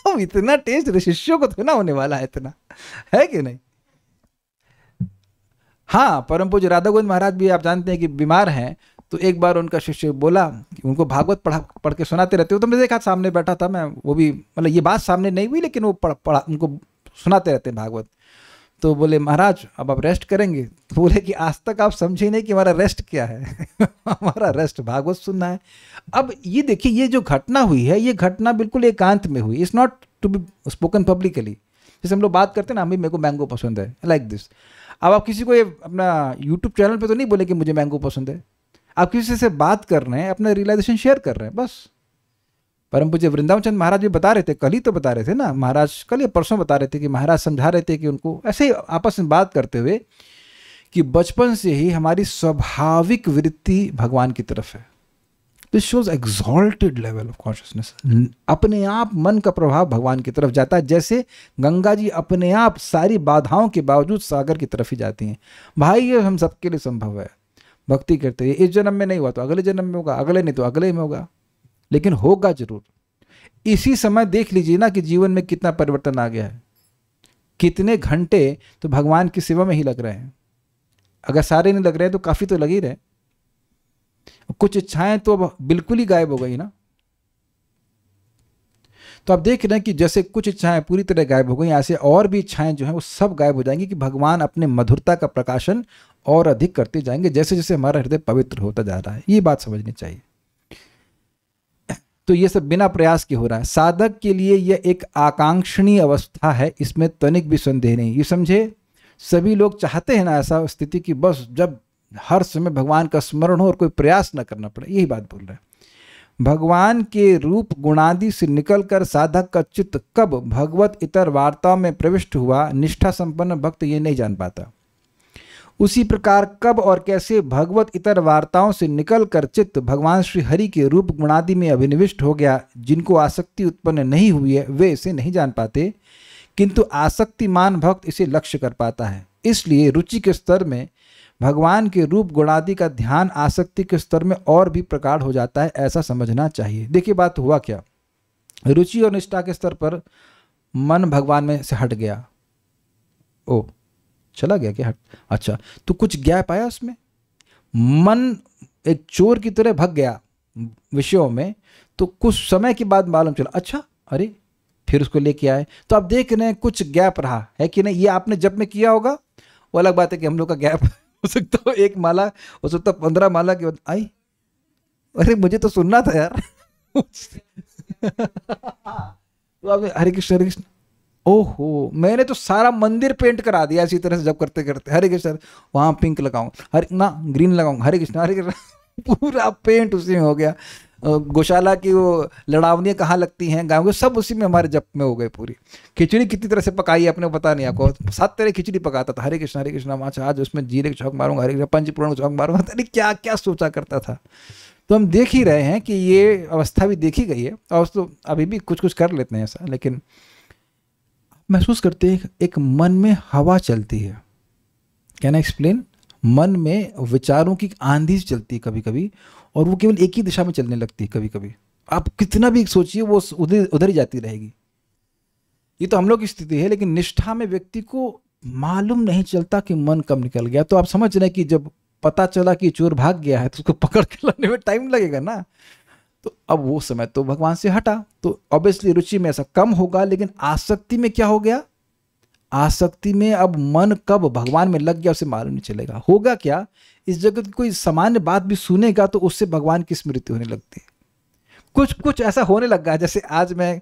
अब इतना टेस्ट शिष्यों को तो ना होने वाला है, इतना है कि नहीं? हाँ, परम पूज्य राधा गोविंद महाराज भी आप जानते हैं कि बीमार हैं। तो एक बार उनका शिष्य बोला कि उनको भागवत पढ़ के सुनाते रहते हो। तो मैं देखा सामने बैठा था मैं, वो भी मतलब ये बात सामने नहीं हुई, लेकिन वो पढ़ा उनको सुनाते रहते हैं भागवत। तो बोले महाराज अब आप रेस्ट करेंगे? तो बोले कि आज तक आप समझे नहीं कि हमारा रेस्ट क्या है। हमारा रेस्ट भागवत सुनना है। अब ये देखिए, ये जो घटना हुई है, ये घटना बिल्कुल एकांत में हुई, it's not to be spoken publicly. जैसे हम लोग बात करते हैं ना, अभी मेरे को मैंगो पसंद है, लाइक दिस। अब आप किसी को ये अपना यूट्यूब चैनल पे तो नहीं बोले कि मुझे मैंगो पसंद है, आप किसी से बात कर रहे हैं, अपना रियलाइजेशन शेयर कर रहे हैं, बस। परम पूज्य वृंदावन चंद महाराज भी बता रहे थे, कल ही तो बता रहे थे ना महाराज, कल या परसों बता रहे थे कि महाराज समझा रहे थे कि उनको ऐसे ही आपस में बात करते हुए कि बचपन से ही हमारी स्वाभाविक वृत्ति भगवान की तरफ है। This shows exalted level of consciousness. अपने आप मन का प्रभाव भगवान की तरफ जाता है, जैसे गंगा जी अपने आप सारी बाधाओं के बावजूद सागर की तरफ ही जाती हैं। भाई ये हम सबके लिए संभव है, भक्ति करते हैं। इस जन्म में नहीं हुआ तो अगले जन्म में होगा, अगले नहीं तो अगले में होगा, लेकिन होगा जरूर। इसी समय देख लीजिए ना कि जीवन में कितना परिवर्तन आ गया है। कितने घंटे तो भगवान की सेवा में ही लग रहे हैं। अगर सारे नहीं लग रहे हैं तो काफी तो लग ही रहे। कुछ इच्छाएं तो अब बिल्कुल ही गायब हो गई ना। तो आप देख रहे हैं कि जैसे कुछ इच्छाएं पूरी तरह गायब हो गई, ऐसे और भी इच्छाएं जो हैं वो सब गायब हो जाएंगी कि भगवान अपने मधुरता का प्रकाशन और अधिक करते जाएंगे जैसे जैसे हमारा हृदय पवित्र होता जा रहा है। ये बात समझनी चाहिए। तो ये सब बिना प्रयास के हो रहा है। साधक के लिए यह एक आकांक्षणीय अवस्था है, इसमें तनिक भी संदेह नहीं। ये समझे, सभी लोग चाहते हैं ना ऐसा स्थिति कि बस जब हर समय भगवान का स्मरण हो और कोई प्रयास न करना पड़े। यही बात बोल रहे हैं। भगवान के रूप गुणादि से निकलकर साधक का चित्त कब भगवत इतर वार्ताओं में प्रविष्ट हुआ, निष्ठा संपन्न भक्त ये नहीं जान पाता। उसी प्रकार कब और कैसे भगवत इतर वार्ताओं से निकलकर चित्त भगवान श्री हरि के रूप गुणादि में अभिनिविष्ट हो गया, जिनको आसक्ति उत्पन्न नहीं हुई है वे इसे नहीं जान पाते, किंतु आसक्तिमान भक्त इसे लक्ष्य कर पाता है। इसलिए रुचि के स्तर में भगवान के रूप गुणादि का ध्यान आसक्ति के स्तर में और भी प्रगाढ़ हो जाता है, ऐसा समझना चाहिए। देखिए बात हुआ क्या, रुचि और निष्ठा के स्तर पर मन भगवान में से हट गया। ओ चला गया क्या? हट, अच्छा, तो कुछ गैप आया उसमें। मन एक चोर की तरह भग गया विषयों में, तो कुछ समय के बाद मालूम चला, अच्छा अरे फिर उसको लेके आए। तो आप देख रहे हैं कुछ गैप रहा है कि नहीं। ये आपने जब में किया होगा, वो अलग बात है कि हम लोग का गैप हो सकता हो 1 माला, हो सकता 15 माला के बाद आई, अरे मुझे तो सुनना था यार। तो आपने हरे कृष्ण हरे कृष्ण, ओहो मैंने तो सारा मंदिर पेंट करा दिया इसी तरह से जब करते करते। हरे कृष्ण, वहां पिंक लगाऊं, हरे ना ग्रीन लगाऊं, हरे कृष्ण पूरा पेंट उसी में हो गया। गौशाला की वो लड़ावनियाँ कहाँ लगती हैं गाँव के, सब उसी में हमारे जप में हो गए पूरी। खिचड़ी कितनी तरह से पकाई है अपने पता नहीं आपको, 7 तरह खिचड़ी पकाता था। हरे कृष्ण अच्छा आज उसमें जीरे की चौक मारूंगा, हरे कृष्ण पंचपूर्ण चौक मारूंगा, अरे क्या क्या सोचा करता था। तो हम देख ही रहे हैं कि ये अवस्था भी देखी गई है, और तो अभी भी कुछ कुछ कर लेते हैं ऐसा, लेकिन महसूस करते हैं एक मन में हवा चलती है। Can I explain? मन में विचारों की आंधी चलती है कभी कभी, और वो केवल एक ही दिशा में चलने लगती है कभी कभी। आप कितना भी सोचिए वो उधर उधर ही जाती रहेगी। ये तो हम लोग की स्थिति है, लेकिन निष्ठा में व्यक्ति को मालूम नहीं चलता कि मन कब निकल गया। तो आप समझ रहे हैं कि जब पता चला कि चोर भाग गया है तो उसको पकड़ के लाने में टाइम लगेगा ना। तो अब वो समय तो भगवान से हटा, तो ऑब्वियसली रुचि में ऐसा कम होगा, लेकिन आसक्ति में क्या हो गया? आसक्ति में अब मन कब भगवान में लग गया उसे मालूम नहीं चलेगा। होगा क्या, इस जगत की कोई सामान्य बात भी सुनेगा तो उससे भगवान की स्मृति होने लगती है। कुछ कुछ ऐसा होने लगा। जैसे आज मैं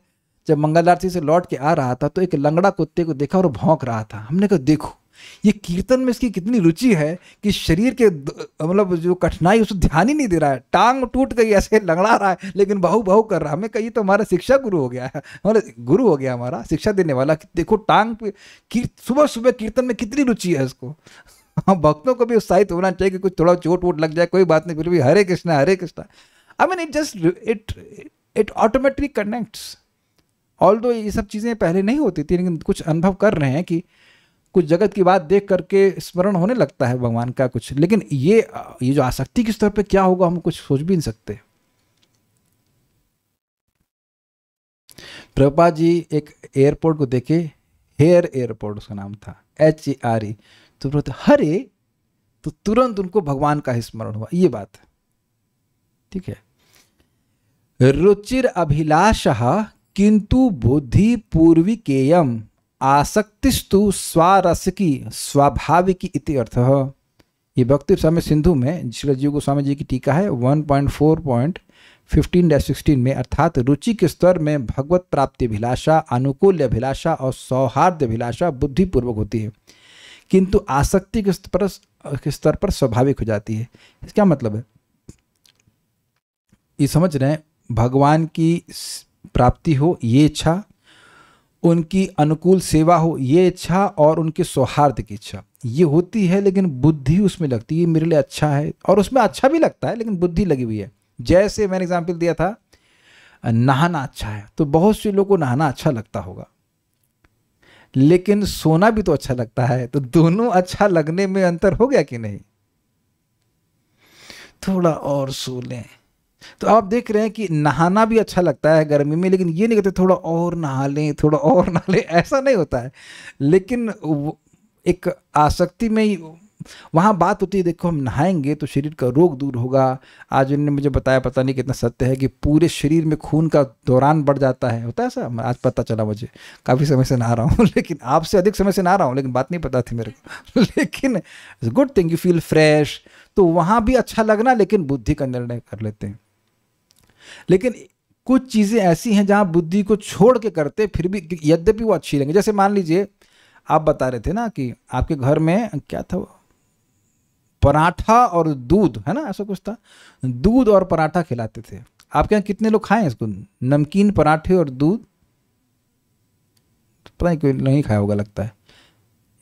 जब मंगल आरती से लौट के आ रहा था तो एक लंगड़ा कुत्ते को देखा और भौंक रहा था। हमने कहा देखो ये कीर्तन में इसकी कितनी रुचि है कि शरीर के मतलब जो कठिनाई उसको ध्यान ही नहीं दे रहा है, टांग टूट गई ऐसे लंगड़ा रहा है लेकिन बहु बहु कर रहा है। हमें कही तो हमारा शिक्षा गुरु हो गया है, मतलब गुरु हो गया हमारा शिक्षा देने वाला कि देखो टांग पे सुबह सुबह कीर्तन में कितनी रुचि है इसको। भक्तों को भी उत्साहित होना चाहिए कि कुछ थोड़ा चोट वोट लग जाए कोई बात नहीं, फिर भी Hare Krishna Hare Krishna. I mean it automatically connects. Although ये सब चीज़ें पहले नहीं होती थी, लेकिन कुछ अनुभव कर रहे हैं कि कुछ जगत की बात देख करके स्मरण होने लगता है भगवान का कुछ। लेकिन ये जो आसक्ति के स्तर पे क्या होगा हम कुछ सोच भी नहीं सकते। प्रभुपाद जी एक एयरपोर्ट को देखे, हेयर एयरपोर्ट उसका नाम था, HERE, तो बोलते हरे, तो तुरंत उनको भगवान का ही स्मरण हुआ। ये बात ठीक है। रुचिर अभिलाषः किंतु बुद्धि पूर्विकेयम आसक्तिस्तु स्वारसिकी स्वाभाविकी इति अर्थः। ये भक्ति स्वामी सिंधु में श्री जीव गोस्वामी जी की टीका है 1.4.15-16 में, अर्थात रुचि के स्तर में भगवत प्राप्ति अभिलाषा, अनुकूल्य अभिलाषा और सौहार्द अभिलाषा बुद्धिपूर्वक होती है, किंतु आसक्ति के स्तर पर स्वाभाविक हो जाती है। इसका मतलब है ये समझ रहे हैं, भगवान की प्राप्ति हो ये इच्छा, उनकी अनुकूल सेवा हो ये इच्छा, और उनके सौहार्द की इच्छा ये होती है, लेकिन बुद्धि उसमें लगती है मेरे लिए अच्छा है, और उसमें अच्छा भी लगता है लेकिन बुद्धि लगी हुई है। जैसे मैंने एग्जाम्पल दिया था नहाना अच्छा है, तो बहुत से लोगों को नहाना अच्छा लगता होगा, लेकिन सोना भी तो अच्छा लगता है। तो दोनों अच्छा लगने में अंतर हो गया कि नहीं? थोड़ा और सो लें। तो आप देख रहे हैं कि नहाना भी अच्छा लगता है गर्मी में, लेकिन ये नहीं कहते थोड़ा और नहा लें, थोड़ा और नहा लें, ऐसा नहीं होता है। लेकिन एक आसक्ति में वहाँ बात होती है, देखो हम नहाएंगे तो शरीर का रोग दूर होगा। आज उन्होंने मुझे बताया, पता नहीं कितना सत्य है, कि पूरे शरीर में खून का दौरान बढ़ जाता है। होता है ऐसा? आज पता चला मुझे, काफ़ी समय से नहा रहा हूँ, लेकिन आपसे अधिक समय से नहा रहा हूँ, लेकिन बात नहीं पता थी मेरे को। लेकिन good thing, you feel fresh. तो वहाँ भी अच्छा लगना, लेकिन बुद्धि का निर्णय कर लेते हैं। लेकिन कुछ चीज़ें ऐसी हैं जहाँ बुद्धि को छोड़ के करते फिर भी यद्यपि वो अच्छी लगेंगी। जैसे मान लीजिए आप बता रहे थे ना कि आपके घर में क्या था, पराठा और दूध, है ना, ऐसा कुछ था, दूध और पराठा खिलाते थे। आपके यहाँ कितने लोग खाएं इसको? नमकीन पराठे और दूध? पता नहीं, कोई नहीं खाया होगा लगता है,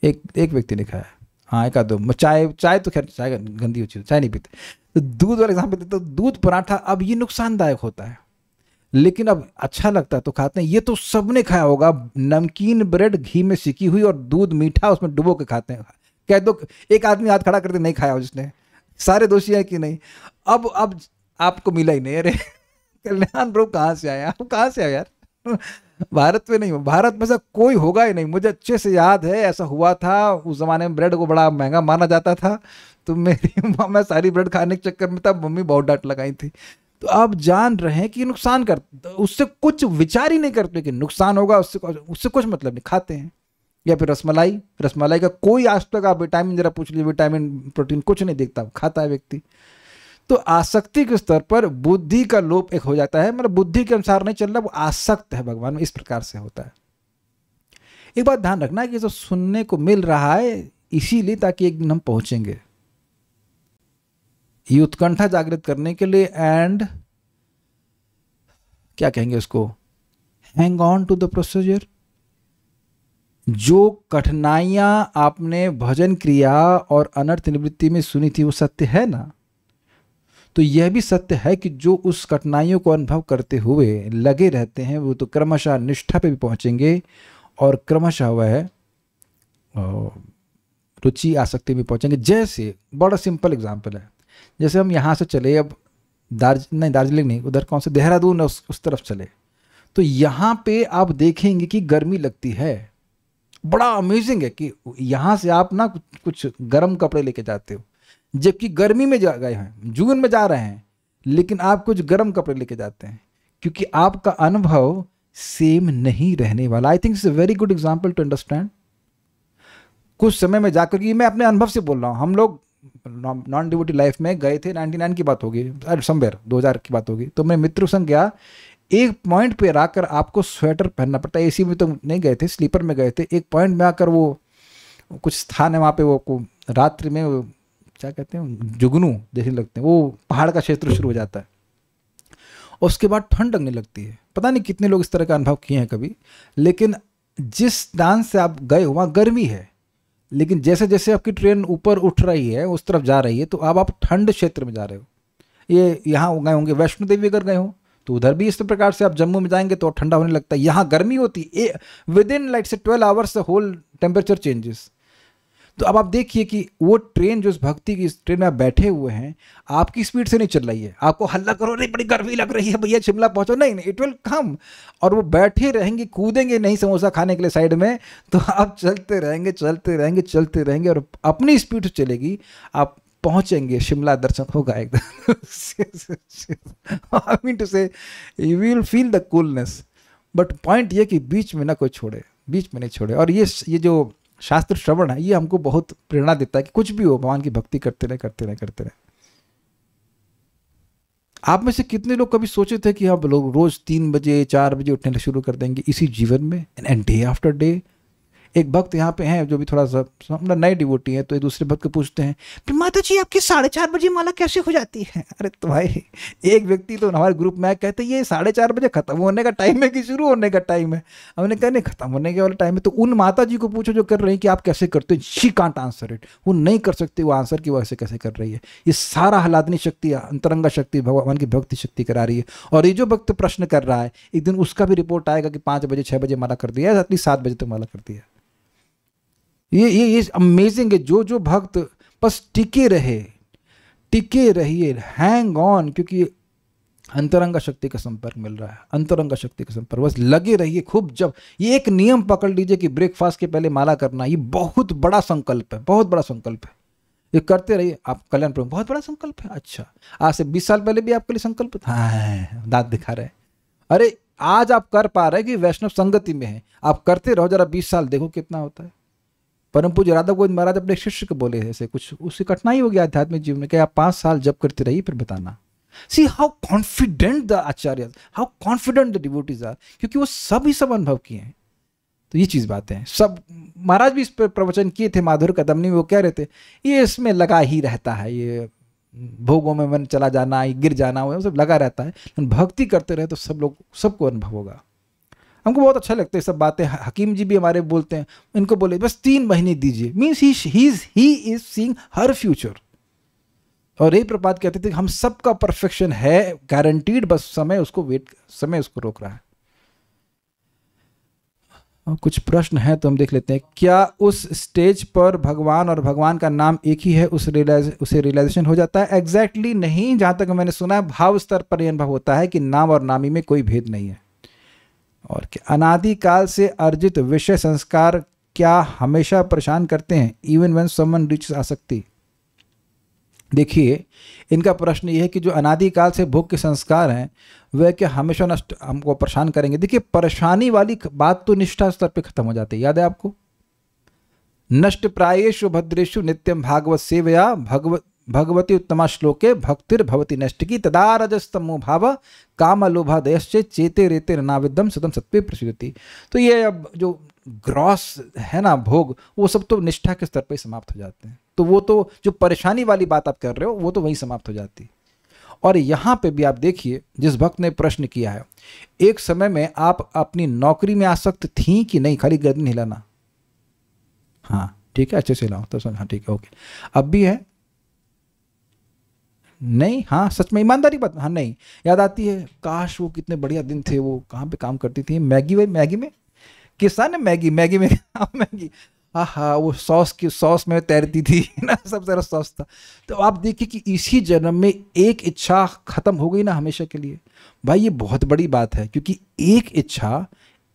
एक व्यक्ति ने खाया, हाँ एक आध दो। चाय तो खैर चाय गंदी होती है, चाय नहीं पीते। तो दूध वाला एग्जाम्पल देते, तो दूध पराठा अब ये नुकसानदायक होता है, लेकिन अब अच्छा लगता है तो खाते हैं। ये तो सबने खाया होगा, नमकीन ब्रेड घी में सिकी हुई और दूध मीठा उसमें डुबो के खाते हैं। कह दो एक आदमी हाथ खड़ा करते नहीं खाया हो जिसने, सारे दोषी है कि नहीं? अब आपको मिला ही नहीं। अरे कल्याण ब्रो कहाँ से आया, आप कहाँ से आए यार? भारत में नहीं हो, भारत में ऐसा कोई होगा ही नहीं। मुझे अच्छे से याद है ऐसा हुआ था, उस जमाने में ब्रेड को बड़ा महंगा माना जाता था, तो मैं सारी ब्रेड खाने के चक्कर में तब मम्मी बहुत डांट लगाई थी तो आप जान रहे हैं कि नुकसान कर, उससे कुछ विचार ही नहीं करते कि नुकसान होगा, उससे कुछ मतलब नहीं, खाते हैं। या फिर रसमलाई का कोई आज तक आप विटामिन जरा पूछ लीजिए, विटामिन प्रोटीन कुछ नहीं देखता, खाता है व्यक्ति। तो आसक्ति के स्तर पर बुद्धि का लोप एक हो जाता है, मतलब बुद्धि के अनुसार नहीं चल रहा, वो आसक्त है भगवान में, इस प्रकार से होता है। एक बात ध्यान रखना कि जो सुनने को मिल रहा है इसीलिए ताकि एक दिन हम पहुंचेंगे, ये उत्कंठा जागृत करने के लिए, एंड क्या कहेंगे उसको, hang on to the procedure. जो कठिनाइयां आपने भजन क्रिया और अनर्थ निवृत्ति में सुनी थी वो सत्य है ना, तो यह भी सत्य है कि जो उस कठिनाइयों को अनुभव करते हुए लगे रहते हैं वो तो क्रमशः निष्ठा पे भी पहुंचेंगे और क्रमशः वह रुचि आसक्ति में पहुंचेंगे। जैसे बड़ा सिंपल एग्जांपल है, जैसे हम यहाँ से चले, अब दार्जिलिंग नहीं, उधर कौन से, देहरादून, उस तरफ चले, तो यहाँ पे आप देखेंगे कि गर्मी लगती है। बड़ा अमेजिंग है कि यहाँ से आप ना कुछ गर्म कपड़े लेके जाते हो, जबकि गर्मी में जा गए हैं, जून में जा रहे हैं, लेकिन आप कुछ गर्म कपड़े लेके जाते हैं, क्योंकि आपका अनुभव सेम नहीं रहने वाला। I think it's a very good example to understand. कुछ समय में जाकर के, मैं अपने अनुभव से बोल रहा हूँ, हम लोग नॉन डिवोटी लाइफ में गए थे, 99 की बात होगी, समवेयर 2000 की बात होगी, तो मैं मित्रों संग गया। एक पॉइंट पे आकर आपको स्वेटर पहनना पड़ता है, एसी में तो नहीं गए थे, स्लीपर में गए थे। एक पॉइंट में आकर वो कुछ स्थान है वहाँ पे, वो रात्रि में वो क्या कहते हैं, जुगनू देखने लगते हैं, वो पहाड़ का क्षेत्र शुरू हो जाता है, और उसके बाद ठंड लगने लगती है। पता नहीं कितने लोग इस तरह का अनुभव किए हैं कभी, लेकिन जिस स्थान से आप गए हो वहाँ गर्मी है, लेकिन जैसे जैसे आपकी ट्रेन ऊपर उठ रही है, उस तरफ जा रही है, तो अब आप ठंड क्षेत्र में जा रहे हो। ये यहाँ गए होंगे वैष्णो देवी अगर गए हो तो उधर भी इस प्रकार से आप जम्मू में जाएंगे तो ठंडा होने लगता है, यहाँ गर्मी होती है, विद इन लाइक से 12 आवर्स होल टेम्परेचर चेंजेस। तो अब आप देखिए कि वो ट्रेन जो इस भक्ति की ट्रेन में आप बैठे हुए हैं, आपकी स्पीड से नहीं चल रही है, आपको हल्ला करो नहीं बड़ी गर्मी लग रही है भैया शिमला पहुंचो, नहीं, इट विल कम, और वो बैठे रहेंगे, कूदेंगे नहीं समोसा खाने के लिए साइड में, तो आप चलते रहेंगे चलते रहेंगे चलते रहेंगे, और अपनी स्पीड से चलेगी, आप पहुंचेंगे, शिमला दर्शन होगा एकदम। आई मीन टू से you will feel the coolness, but point ये कि बीच में ना कोई छोड़े, बीच में नहीं छोड़े। और ये जो शास्त्र श्रवण है, ये हमको बहुत प्रेरणा देता है कि कुछ भी हो भगवान की भक्ति करते रहे करते रहे करते रहे। आप में से कितने लोग कभी सोचे थे कि आप लोग रोज 3 बजे 4 बजे उठने शुरू कर देंगे इसी जीवन में, एंड डे आफ्टर डे। एक भक्त यहाँ पे हैं जो भी थोड़ा सा मतलब नए डिवोटी हैं, तो एक दूसरे भक्त को पूछते हैं, माता जी आपकी 4:30 बजे माला कैसे हो जाती है? अरे तो भाई, एक व्यक्ति तो हमारे ग्रुप में कहते हैं ये 4:30 बजे खत्म होने का टाइम है कि शुरू होने का टाइम है? हमने कहा नहीं, खत्म होने के वाला टाइम है। तो उन माता जी को पूछो जो कर रही है कि आप कैसे करते हो, शी कांट आंसर इट, वो नहीं कर सकती, वो आंसर की वजह से कैसे कर रही है। ये सारा हलादनी शक्ति, अंतरंगा शक्ति, भगवान की भक्ति शक्ति करा रही है। और ये जो भक्त प्रश्न कर रहा है, एक दिन उसका भी रिपोर्ट आएगा कि 5 बजे 6 बजे माला कर दिया, एटलीस्ट 7 बजे तक माला कर दिया। ये अमेजिंग है। जो भक्त बस टिके रहिए, हैंग ऑन, क्योंकि अंतरंगा शक्ति का संपर्क मिल रहा है, अंतरंगा शक्ति का संपर्क, बस लगे रहिए खूब। जब ये एक नियम पकड़ लीजिए कि ब्रेकफास्ट के पहले माला करना, ये बहुत बड़ा संकल्प है, बहुत बड़ा संकल्प है। ये करते रहिए, आप कल्याण प्रभु, बहुत बड़ा संकल्प है। अच्छा, आज से 20 साल पहले भी आपके लिए संकल्प था? हाँ, दांत दिखा रहे हैं। अरे आज आप कर पा रहे हैं कि वैष्णव संगति में है, आप करते रहो जरा, 20 साल देखो कितना होता है। परम पूज्य राधा गोविंद महाराज अपने शिष्य को बोले ऐसे कुछ, उससे कठिनाई हो गया आध्यात्मिक जीवन में, कि आप 5 साल जब करते रहिए फिर बताना। See how confident the acharya, how confident the devotees are, क्योंकि वो सब अनुभव किए हैं। तो ये चीज बातें हैं। सब महाराज भी इस पर प्रवचन किए थे माधुर कदमनी में, वो कह रहे थे ये इसमें लगा ही रहता है, ये भोगों में मन चला जाना, ये गिर जाना, वो सब लगा रहता है, लेकिन भक्ति करते रहे तो सबको अनुभव होगा। हमको बहुत अच्छा लगता है सब बातें। हकीम जी भी हमारे बोलते हैं, इनको बोले बस 3 महीने दीजिए, means he is seeing her future. और ये प्रपात कहते थे हम सबका परफेक्शन है गारंटीड, बस समय उसको रोक रहा है। और कुछ प्रश्न है तो हम देख लेते हैं। क्या उस स्टेज पर भगवान और भगवान का नाम एक ही है, उसे रियलाइजेशन हो जाता है? एग्जैक्टली नहीं, जहां तक मैंने सुना है भाव स्तर पर यह अनुभव होता है कि नाम और नामी में कोई भेद नहीं है। और क्या अनादिकाल से अर्जित विषय संस्कार क्या हमेशा परेशान करते हैं, इवन व्हेन समवन रीचेस आसक्ति? देखिए, इनका प्रश्न ये है कि जो अनादिकाल से भोग के संस्कार हैं वह क्या हमेशा नष्ट हमको परेशान करेंगे। देखिए, परेशानी वाली बात तो निष्ठा स्तर पे खत्म हो जाती है, याद है आपको। नष्ट प्रायेषु भद्रेषु नित्यम भागवत सेवया भगवती उत्तमा श्लोके भक्तिर भवती नष्ट की तदा रजस्तमो भाव काम लोभादयश्च चेते रेते नाविदम सतम सत्वे प्रसिद्धति। तो ये अब जो ग्रॉस है ना भोग, वो सब तो निष्ठा के स्तर पे समाप्त हो जाते हैं। तो वो तो जो परेशानी वाली बात आप कर रहे हो वो तो वहीं समाप्त हो जाती है। और यहाँ पे भी आप देखिए, जिस भक्त ने प्रश्न किया है, एक समय में आप अपनी नौकरी में आसक्त थी कि नहीं, खाली गर्दन हिलाना। हाँ ठीक है, अच्छे से हिलाओ तो हाँ ठीक है, ओके। अब भी है नहीं? हाँ सच में ईमानदारी बात, हाँ नहीं याद आती है, काश वो कितने बढ़िया दिन थे, वो कहाँ पे काम करती थी, मैगी में किसान है, मैगी में मैगी, हाँ वो सॉस में तैरती थी ना, सब सारा सॉस था। तो आप देखिए कि इसी जन्म में एक इच्छा खत्म हो गई ना हमेशा के लिए। भाई ये बहुत बड़ी बात है, क्योंकि एक इच्छा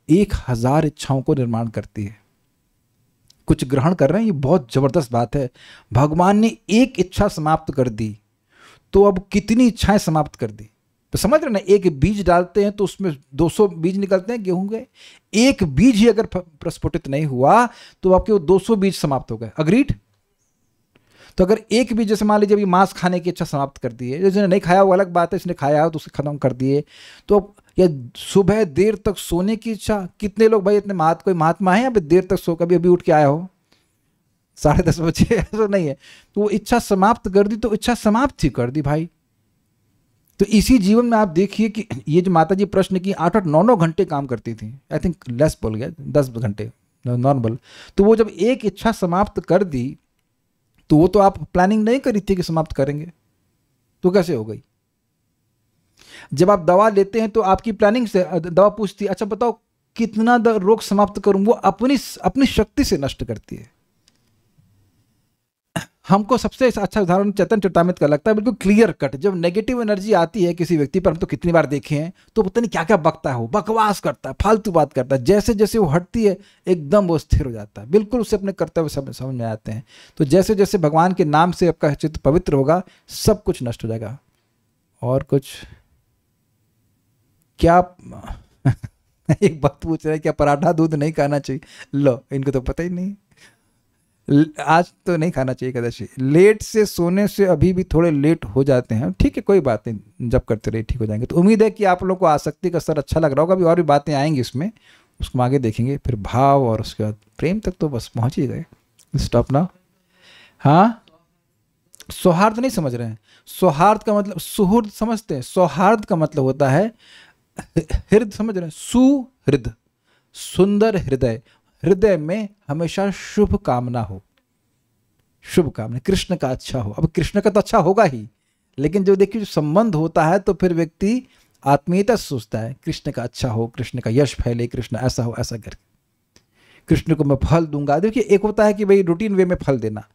1000 इच्छाओं को निर्माण करती है। कुछ ग्रहण कर रहे हैं, ये बहुत जबरदस्त बात है। भगवान ने एक इच्छा समाप्त कर दी तो अब कितनी इच्छाएं समाप्त कर दी। तो समझ रहे ना, एक बीज डालते हैं तो उसमें 200 बीज निकलते हैं गेहूं के। एक बीज ही अगर प्रस्फुटित नहीं हुआ तो आपके वो 200 बीज समाप्त हो गए। अग्रीड? तो अगर एक बीज, जैसे मान लीजिए अभी मांस खाने की इच्छा समाप्त कर दी है, जिसने नहीं खाया वो अलग बात है, इसने खाया तो उसे खत्म कर दिए। तो या सुबह देर तक सोने की इच्छा, कितने लोग भाई इतने कोई महात्मा है यहाँ पे देर तक सो, कभी अभी उठ के आया हो 10:30 बजे? ऐसा नहीं है। तो वो इच्छा समाप्त कर दी, तो इच्छा समाप्त ही कर दी भाई। तो इसी जीवन में आप देखिए कि ये जो माता जी प्रश्न की 8-8, 9-9 घंटे काम करती थी, आई थिंक लेस बोल गया, 10 घंटे नॉर्मल। तो वो जब एक इच्छा समाप्त कर दी तो वो तो आप प्लानिंग नहीं करी थी कि समाप्त करेंगे, तो कैसे हो गई? जब आप दवा लेते हैं तो आपकी प्लानिंग से दवा पूछती है अच्छा बताओ कितना रोग समाप्त करूं, वो अपनी शक्ति से नष्ट करती है। हमको सबसे अच्छा उदाहरण चैतन्य चरितामृत का लगता है, बिल्कुल क्लियर कट। जब नेगेटिव एनर्जी आती है किसी व्यक्ति पर, हम तो कितनी बार देखे हैं, तो पता नहीं क्या क्या बकता है, वो बकवास करता है, फालतू बात करता है। जैसे जैसे वो हटती है एकदम वो स्थिर हो जाता है, बिल्कुल उसे अपने कर्तव्य समझ में आते हैं। तो जैसे जैसे भगवान के नाम से आपका चित्त पवित्र होगा, सब कुछ नष्ट हो जाएगा। और कुछ क्या एक बात पूछ रहे हैं, क्या पराठा दूध नहीं खाना चाहिए? लो, इनको तो पता ही नहीं। आज तो नहीं खाना चाहिए एकादशी। लेट से सोने से अभी भी थोड़े लेट हो जाते हैं, ठीक है कोई बात नहीं, जब करते रहे ठीक हो जाएंगे। तो उम्मीद है कि आप लोग को आसक्ति का स्तर अच्छा लग रहा होगा। अभी और भी बातें आएंगी इसमें, उसको आगे देखेंगे। फिर भाव और उसके बाद प्रेम तक तो बस पहुंच ही गए। स्टॉप ना। हाँ, सौहार्द नहीं समझ रहे हैं? सौहार्द का मतलब सुहृद समझते हैं? सौहार्द का मतलब होता है हृदय, समझ रहे हैं? सुहृद, सुंदर हृदय। हृदय में हमेशा शुभ कामना हो, शुभ कामना, कृष्ण का अच्छा हो। अब कृष्ण का तो अच्छा होगा ही, लेकिन जो देखिए जो संबंध होता है तो फिर व्यक्ति आत्मीयता से सोचता है कृष्ण का अच्छा हो, कृष्ण का यश फैले, कृष्ण ऐसा हो, ऐसा करके कृष्ण को मैं फल दूंगा। देखिए एक होता है कि भाई रूटीन वे में फल देना,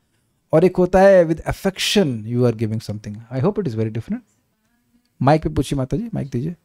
और एक होता है with affection you are giving something. I hope it is very different. Mic पे पूछिए माता जी, माइक दीजिए।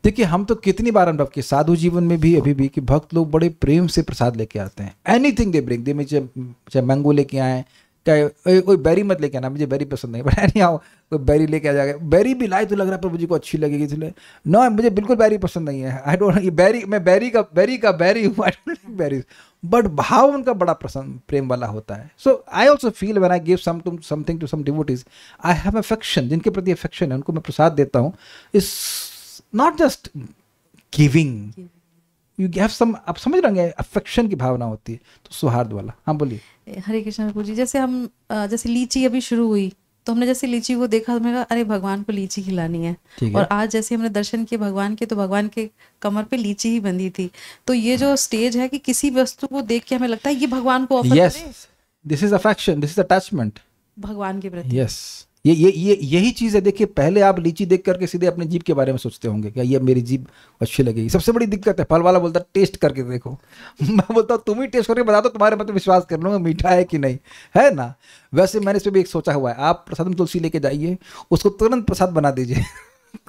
देखिए हम तो कितनी बार अनुभव किए साधु जीवन में भी, अभी भी, कि भक्त लोग बड़े प्रेम से प्रसाद लेके आते हैं। एनीथिंग दे ब्रिंग, दे में चाहे मैंगो लेके आए, चाहे कोई बेरी मत लेके आना, मुझे बेरी पसंद नहीं, बट नहीं आओ कोई बेरी लेके आ जाएगा। बेरी भी लाए तो लग रहा है प्रभु जी को अच्छी लगेगी, इसलिए नो मुझे बिल्कुल बेरी पसंद नहीं है। आई डोंट, ये बेरी, मैं बेरी का बेरी हूँ, I don't like berries. But भाव उनका बड़ा पसंद प्रेम वाला होता है। So I also feel when I give something to some devotees, I have affection, जिनके प्रति अफेक्शन है उनको मैं प्रसाद देता हूँ। Is not just giving, you have some, आप समझ रहे हैं, अफेक्शन की भावना होती है, तो सौहार्द वाला। हाँ बोलिए। हरे कृष्ण प्रभु जी, जैसे हम जैसे लीची अभी शुरू हुई तो हमने जैसे लीची को देखा तो मैंने कहा अरे भगवान को लीची खिलानी है, और आज जैसे हमने दर्शन किए भगवान के, तो भगवान के कमर पे लीची ही बंधी थी। तो ये जो स्टेज है कि किसी वस्तु को देख के हमें लगता है ये भगवान को ऑफर करें, this is affection, this is attachment भगवान के प्रति। यस, यही चीज है। देखिए पहले आप लीची देख करके सीधे अपने जीभ के बारे में सोचते होंगे क्या ये मेरी जीभ अच्छी लगेगी। सबसे बड़ी दिक्कत है, फल वाला बोलता है टेस्ट करके देखो, मैं बोलता हूँ तुम ही टेस्ट करके बता दो, तुम्हारे मतलब विश्वास कर लूंगा मीठा है कि नहीं, है ना। वैसे मैंने इस पर भी एक सोचा हुआ है, आप प्रसाद में तुलसी लेके जाइए, उसको तुरंत प्रसाद बना दीजिए,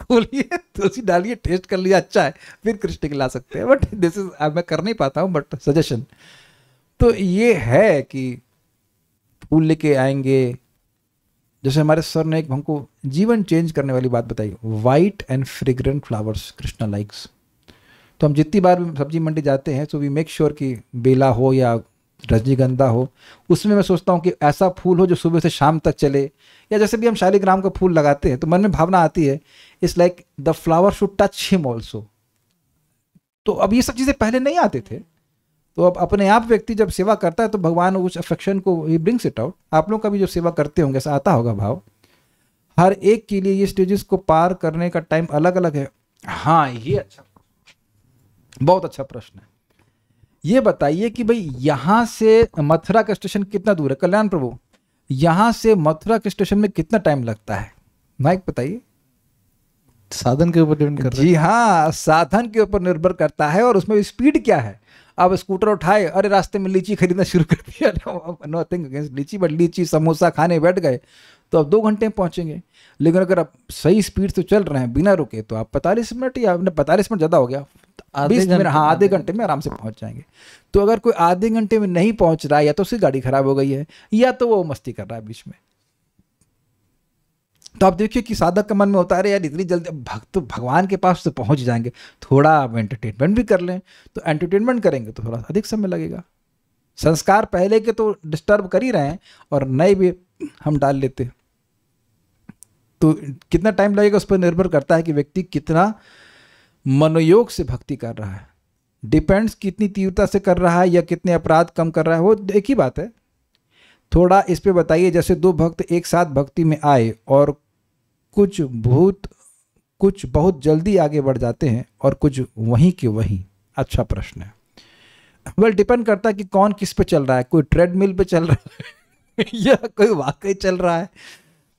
खोलिए तुलसी डालिए, टेस्ट कर लिया अच्छा है, फिर कृष्ण के ला सकते हैं। बट दिस इज, मैं कर नहीं पाता हूँ, बट सजेशन तो ये है कि फूल लेके आएंगे। जैसे हमारे सर ने एक हमको जीवन चेंज करने वाली बात बताई, white and fragrant flowers Krishna likes. तो हम जितनी बार भी सब्जी मंडी जाते हैं तो वी मेक श्योर कि बेला हो या रजनीगंधा हो, उसमें मैं सोचता हूँ कि ऐसा फूल हो जो सुबह से शाम तक चले। या जैसे भी हम शालिग्राम का फूल लगाते हैं तो मन में भावना आती है, it's like the flower should touch him also. तो अब ये सब चीज़ें पहले नहीं आते थे, तो अब अपने आप व्यक्ति जब सेवा करता है तो भगवान उस अफेक्शन को ही ब्रिंग्स इट आउट। आप लोग का भी जो सेवा करते होंगे ऐसा आता होगा भाव। हर एक के लिए ये स्टेजेस को पार करने का टाइम अलग अलग है। हाँ, ये अच्छा, बहुत अच्छा प्रश्न है। ये बताइए कि भाई यहाँ से मथुरा का स्टेशन कितना दूर है? कल्याण प्रभु, यहाँ से मथुरा के स्टेशन में कितना टाइम लगता है? माइक बताइए। साधन के ऊपर डिपेंड करता है। जी हाँ, साधन के ऊपर निर्भर करता है और उसमें स्पीड क्या है। अब स्कूटर उठाए, अरे रास्ते में लीची खरीदना शुरू कर दिया, नथिंग अगेंस्ट लीची, बट लीची समोसा खाने बैठ गए तो अब 2 घंटे में पहुंचेंगे। लेकिन अगर आप सही स्पीड से चल रहे हैं बिना रुके तो आप 45 मिनट, या 45 मिनट ज़्यादा हो गया, 20 मिनट, हाँ आधे घंटे में आराम से पहुंच जाएंगे। तो अगर कोई आधे घंटे में नहीं पहुंच रहा है, या तो उसकी गाड़ी खराब हो गई है या तो वो मस्ती कर रहा है बीच में। तो आप देखिए कि साधक के मन में होता है, अरे यार इतनी जल्दी भक्त भगवान के पास तो पहुंच जाएंगे, थोड़ा आप एंटरटेनमेंट भी कर लें। तो एंटरटेनमेंट करेंगे तो थोड़ा अधिक समय लगेगा। संस्कार पहले के तो डिस्टर्ब कर ही रहे हैं और नए भी हम डाल लेते हैं। तो कितना टाइम लगेगा उस पर निर्भर करता है कि व्यक्ति कितना मनोयोग से भक्ति कर रहा है। डिपेंड्स कितनी तीव्रता से कर रहा है या कितने अपराध कम कर रहा है, वो एक ही बात है। थोड़ा इस पे बताइए, जैसे 2 भक्त एक साथ भक्ति में आए और कुछ बहुत जल्दी आगे बढ़ जाते हैं और कुछ वहीं के वहीं। अच्छा प्रश्न है। वेल, डिपेंड करता है कि कौन किस पे चल रहा है। कोई ट्रेडमिल पे चल रहा है या कोई वाकई चल रहा है।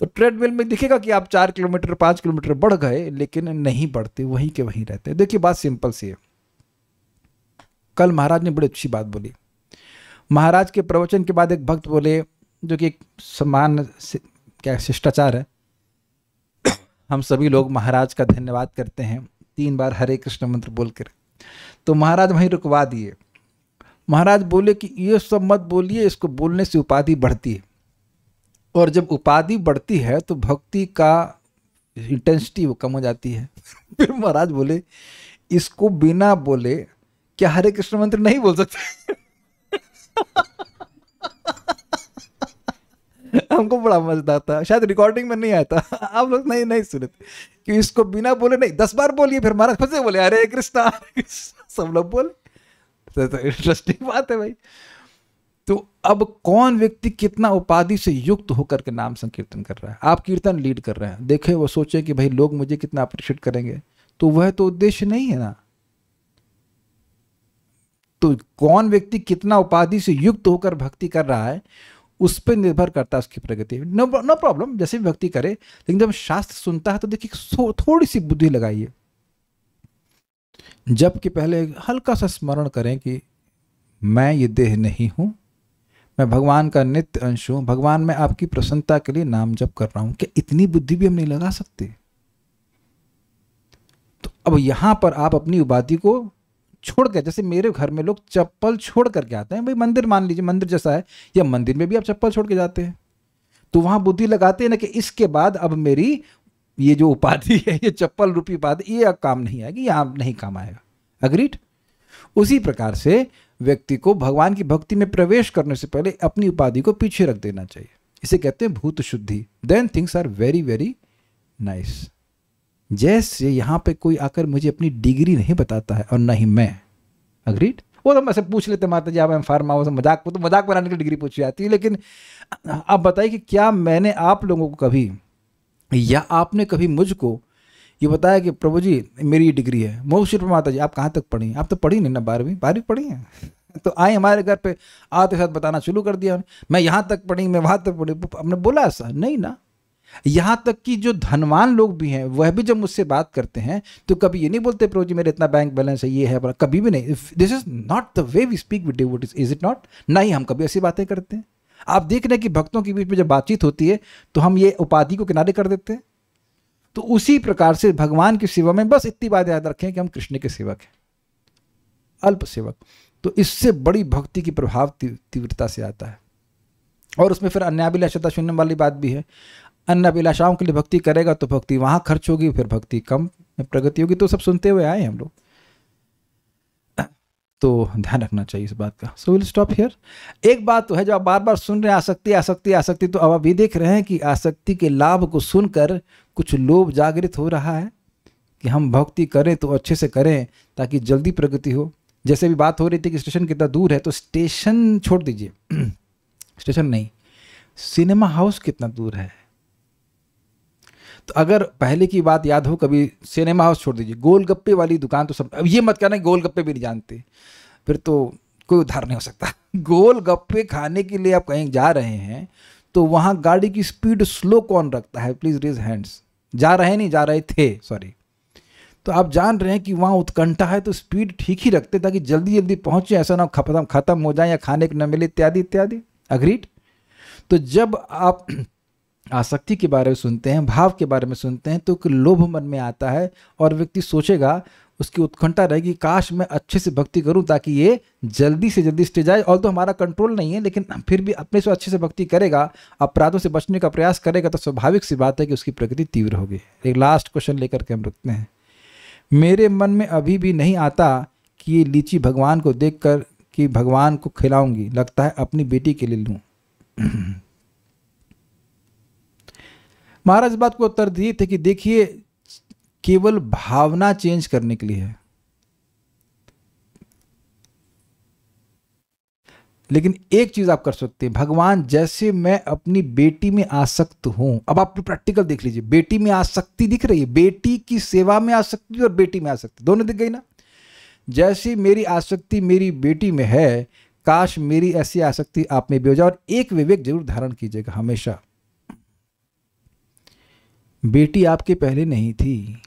तो ट्रेडमिल में दिखेगा कि आप 4 किलोमीटर 5 किलोमीटर बढ़ गए, लेकिन नहीं बढ़ते, वहीं के वहीं रहते हैं। देखिए बात सिंपल सी है। कल महाराज ने बड़ी अच्छी बात बोली। महाराज के प्रवचन के बाद एक भक्त बोले, जो कि एक समान क्या शिष्टाचार है, हम सभी लोग महाराज का धन्यवाद करते हैं 3 बार हरे कृष्ण मंत्र बोलकर। तो महाराज वहीं रुकवा दिए। महाराज बोले कि ये सब मत बोलिए, इसको बोलने से उपाधि बढ़ती है, और जब उपाधि बढ़ती है तो भक्ति का इंटेंसिटी वो कम हो जाती है। फिर महाराज बोले, इसको बिना बोले क्या हरे कृष्ण मंत्र नहीं बोल सकते? हमको बड़ा मजेदार था, शायद रिकॉर्डिंग में नहीं आया था, आप लोग नहीं सुने थे कि इसको बिना बोले नहीं, 10 बार बोलिए। फिर महाराज फंसे, बोले हरे कृष्णा, सब लोग बोले। तो इंटरेस्टिंग बात है भाई। तो अब कौन व्यक्ति कितना उपाधि से युक्त होकर के नाम संकीर्तन कर रहा है? आप कीर्तन लीड कर रहे हैं, देखे वो सोचे कि भाई लोग मुझे कितना अप्रिशिएट करेंगे, तो वह तो उद्देश्य नहीं है ना। तो कौन व्यक्ति कितना उपाधि से युक्त होकर भक्ति कर रहा है, उस पर निर्भर करता है उसकी प्रगति। नो प्रॉब्लम, जैसे भी भक्ति करे, लेकिन जब शास्त्र सुनता है तो देखिए थोड़ी सी बुद्धि लगाइए। जबकि पहले हल्का सा स्मरण करें कि मैं ये देह नहीं हूं, मैं भगवान का नित्य अंश हूं, भगवान मैं आपकी प्रसन्नता के लिए नाम जप कर रहा हूं। क्या इतनी बुद्धि भी हम नहीं लगा सकते? तो अब यहां पर आप अपनी उपाधि को छोड़ कर, जैसे मेरे घर में लोग चप्पल छोड़ करके आते हैं, भाई मंदिर मान लीजिए मंदिर जैसा है, या मंदिर में भी आप चप्पल छोड़ के जाते हैं, तो वहां बुद्धि लगाते हैं ना कि इसके बाद अब मेरी ये जो उपाधि है, ये चप्पल रूपी उपाधि, ये अब काम नहीं आएगी, यहाँ नहीं काम आएगा। अग्रीड? उसी प्रकार से व्यक्ति को भगवान की भक्ति में प्रवेश करने से पहले अपनी उपाधि को पीछे रख देना चाहिए। इसे कहते हैं भूत शुद्धि। Then things are very very nice. जैसे यहाँ पे कोई आकर मुझे अपनी डिग्री नहीं बताता है और ना ही मैं। अग्रीड? वो तो मैं से पूछ लेते माता जी आप एम फार्मा, वो मजाक, तो मजाक बनाने की डिग्री पूछी जाती है। लेकिन आप बताइए कि क्या मैंने आप लोगों को कभी, या आपने कभी मुझको ये बताया कि प्रभु जी मेरी डिग्री है? मोक्ष माता जी आप कहाँ तक पढ़ी? आप तो पढ़ी नहीं ना, 12वीं पढ़ी है। तो आए हमारे घर पे आते साथ बताना शुरू कर दिया, मैं यहाँ तक पढ़ी, मैं वहाँ तक पढ़ी। हमने बोला ऐसा नहीं ना। यहाँ तक कि जो धनवान लोग भी हैं वह भी जब मुझसे बात करते हैं तो कभी ये नहीं बोलते प्रभु जी मेरे इतना बैंक बैलेंस है, ये है, कभी भी नहीं। This is not the way we speak with devotees, is it not? नहीं, हम कभी ऐसी बातें करते हैं। आप देख रहे हैं कि भक्तों के बीच में जब बातचीत होती है तो हम ये उपाधि को किनारे कर देते हैं। तो उसी प्रकार से भगवान की सेवा में बस इतनी बात याद रखें कि हम कृष्ण के सेवक हैं, अल्प सेवक। तो इससे बड़ी भक्ति की प्रभाव तीव्रता से आता है। और उसमें फिर अन्याभिलाषता शून्य वाली बात भी है। अन्य अभिलाषाओं के लिए भक्ति करेगा तो भक्ति वहाँ खर्च होगी, फिर भक्ति कम प्रगति होगी। तो सब सुनते हुए आए हम लोग, तो ध्यान रखना चाहिए इस बात का। So will stop here. एक बात तो है जो आप बार बार सुन रहे हैं, आसक्ति आसक्ति आसक्ति, तो अब आप ये देख रहे हैं कि आसक्ति के लाभ को सुनकर कुछ लोभ जागृत हो रहा है कि हम भक्ति करें तो अच्छे से करें ताकि जल्दी प्रगति हो। जैसे भी बात हो रही थी कि स्टेशन कितना दूर है, तो स्टेशन छोड़ दीजिए, स्टेशन नहीं, सिनेमा हाउस कितना दूर है। तो अगर पहले की बात याद हो कभी, सिनेमा हाउस छोड़ दीजिए, गोलगप्पे वाली दुकान तो सब, अब ये मत कहना गोलगप्पे भी नहीं जानते, फिर तो कोई उद्धार नहीं हो सकता। गोलगप्पे खाने के लिए आप कहीं जा रहे हैं तो वहाँ गाड़ी की स्पीड स्लो कौन रखता है? Please raise hands. जा रहे नहीं, जा रहे थे, सॉरी। तो आप जान रहे हैं कि वहाँ उत्कंठा है तो स्पीड ठीक ही रखते ताकि जल्दी जल्दी पहुँचे, ऐसा ना खत्म हो जाए या खाने को न मिले इत्यादि इत्यादि। अग्रीड। तो जब आप आसक्ति के बारे में सुनते हैं, भाव के बारे में सुनते हैं, तो लोभ मन में आता है और व्यक्ति सोचेगा, उसकी उत्कंठा रहेगी, काश मैं अच्छे से भक्ति करूं ताकि ये जल्दी से जल्दी स्टेज आए। और तो हमारा कंट्रोल नहीं है, लेकिन फिर भी अपने से अच्छे से भक्ति करेगा, अपराधों से बचने का प्रयास करेगा, तो स्वाभाविक सी बात है कि उसकी प्रगति तीव्र होगी। एक लास्ट क्वेश्चन लेकर के हम रुकते हैं। मेरे मन में अभी भी नहीं आता कि ये लीची भगवान को देखकर कि भगवान को खिलाऊंगी, लगता है अपनी बेटी के लिए लूं। महाराज इस बात को उत्तर दिए थे कि देखिए, केवल भावना चेंज करने के लिए है, लेकिन एक चीज आप कर सकते हैं, भगवान जैसे मैं अपनी बेटी में आसक्त हूं। अब आप प्रैक्टिकल देख लीजिए, बेटी में आसक्ति दिख रही है, बेटी की सेवा में आसक्ति और बेटी में आसक्ति दोनों दिख गई ना। जैसे मेरी आसक्ति मेरी बेटी में है, काश मेरी ऐसी आसक्ति आप में भी हो जाए। और एक विवेक जरूर धारण कीजिएगा हमेशा, बेटी आपके पहले नहीं थी।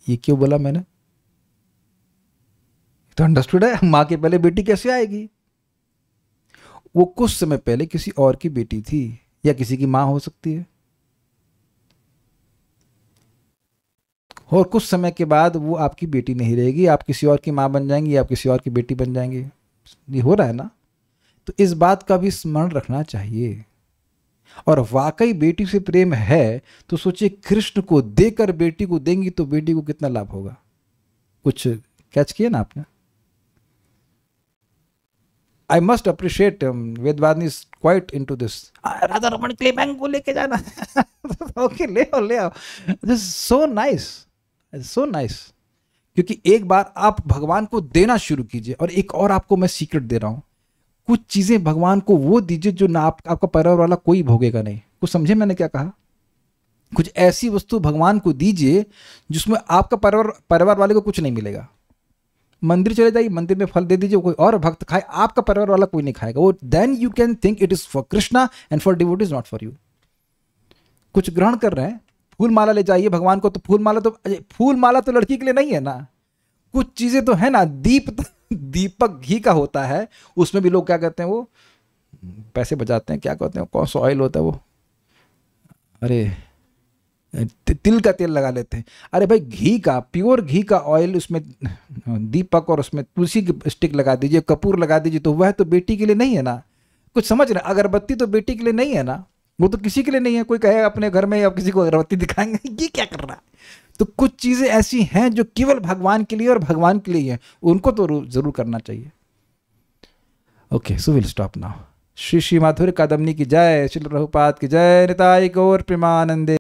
ये क्यों बोला मैंने? तो अंडरस्टूड है, मां के पहले बेटी कैसे आएगी? वो कुछ समय पहले किसी और की बेटी थी, या किसी की मां हो सकती है, और कुछ समय के बाद वो आपकी बेटी नहीं रहेगी, आप किसी और की मां बन जाएंगी, आप किसी और की बेटी बन जाएंगे। ये हो रहा है ना। तो इस बात का भी स्मरण रखना चाहिए। और वाकई बेटी से प्रेम है तो सोचिए, कृष्ण को देकर बेटी को देंगी तो बेटी को कितना लाभ होगा। कुछ कैच किया ना आपने? I must appreciate Vedavadini is quite into this. Radha Raman के लिए मैंगो लेके जाना। ओके, ले आओ। This so nice, so nice. क्योंकि एक बार आप भगवान को देना शुरू कीजिए। और एक और आपको मैं सीक्रेट दे रहा हूं, कुछ चीजें भगवान को वो दीजिए जो ना आपका परिवार वाला कोई भोगेगा नहीं। कुछ समझे मैंने क्या कहा? कुछ ऐसी वस्तु भगवान को दीजिए जिसमें आपका परिवार वाले को कुछ नहीं मिलेगा। मंदिर चले जाइए, मंदिर में फल दे दीजिए, कोई और भक्त खाए, आपका परिवार वाला कोई नहीं खाएगा वो। Then you can think it is for Krishna and for devotees, not for you. कुछ ग्रहण कर रहे हैं, फूल माला ले जाइए भगवान को, तो फूल माला तो लड़की के लिए नहीं है ना। कुछ चीजें तो है ना, दीपक घी का होता है, उसमें भी लोग क्या कहते हैं, वो पैसे बचाते हैं, क्या कहते हैं, कौन सा ऑयल होता है वो, अरे तिल का तेल लगा लेते हैं। अरे भाई, घी का, प्योर घी का ऑयल, उसमें दीपक और उसमें तुलसी की स्टिक लगा दीजिए, कपूर लगा दीजिए, तो वह तो बेटी के लिए नहीं है ना। कुछ समझ रहे? अगरबत्ती तो बेटी के लिए नहीं है ना, वो तो किसी के लिए नहीं है। कोई कहेगा अपने घर में अब किसी को अगरबत्ती दिखाएंगे, ये क्या कर रहा है? तो कुछ चीजें ऐसी हैं जो केवल भगवान के लिए और भगवान के लिए है, उनको तो जरूर करना चाहिए। Okay, so will stop now. Shri Shri माधुर्य कादम्बनी की जय, श्रील प्रभुपाद की जय, निताई गौर प्रेमानंदे।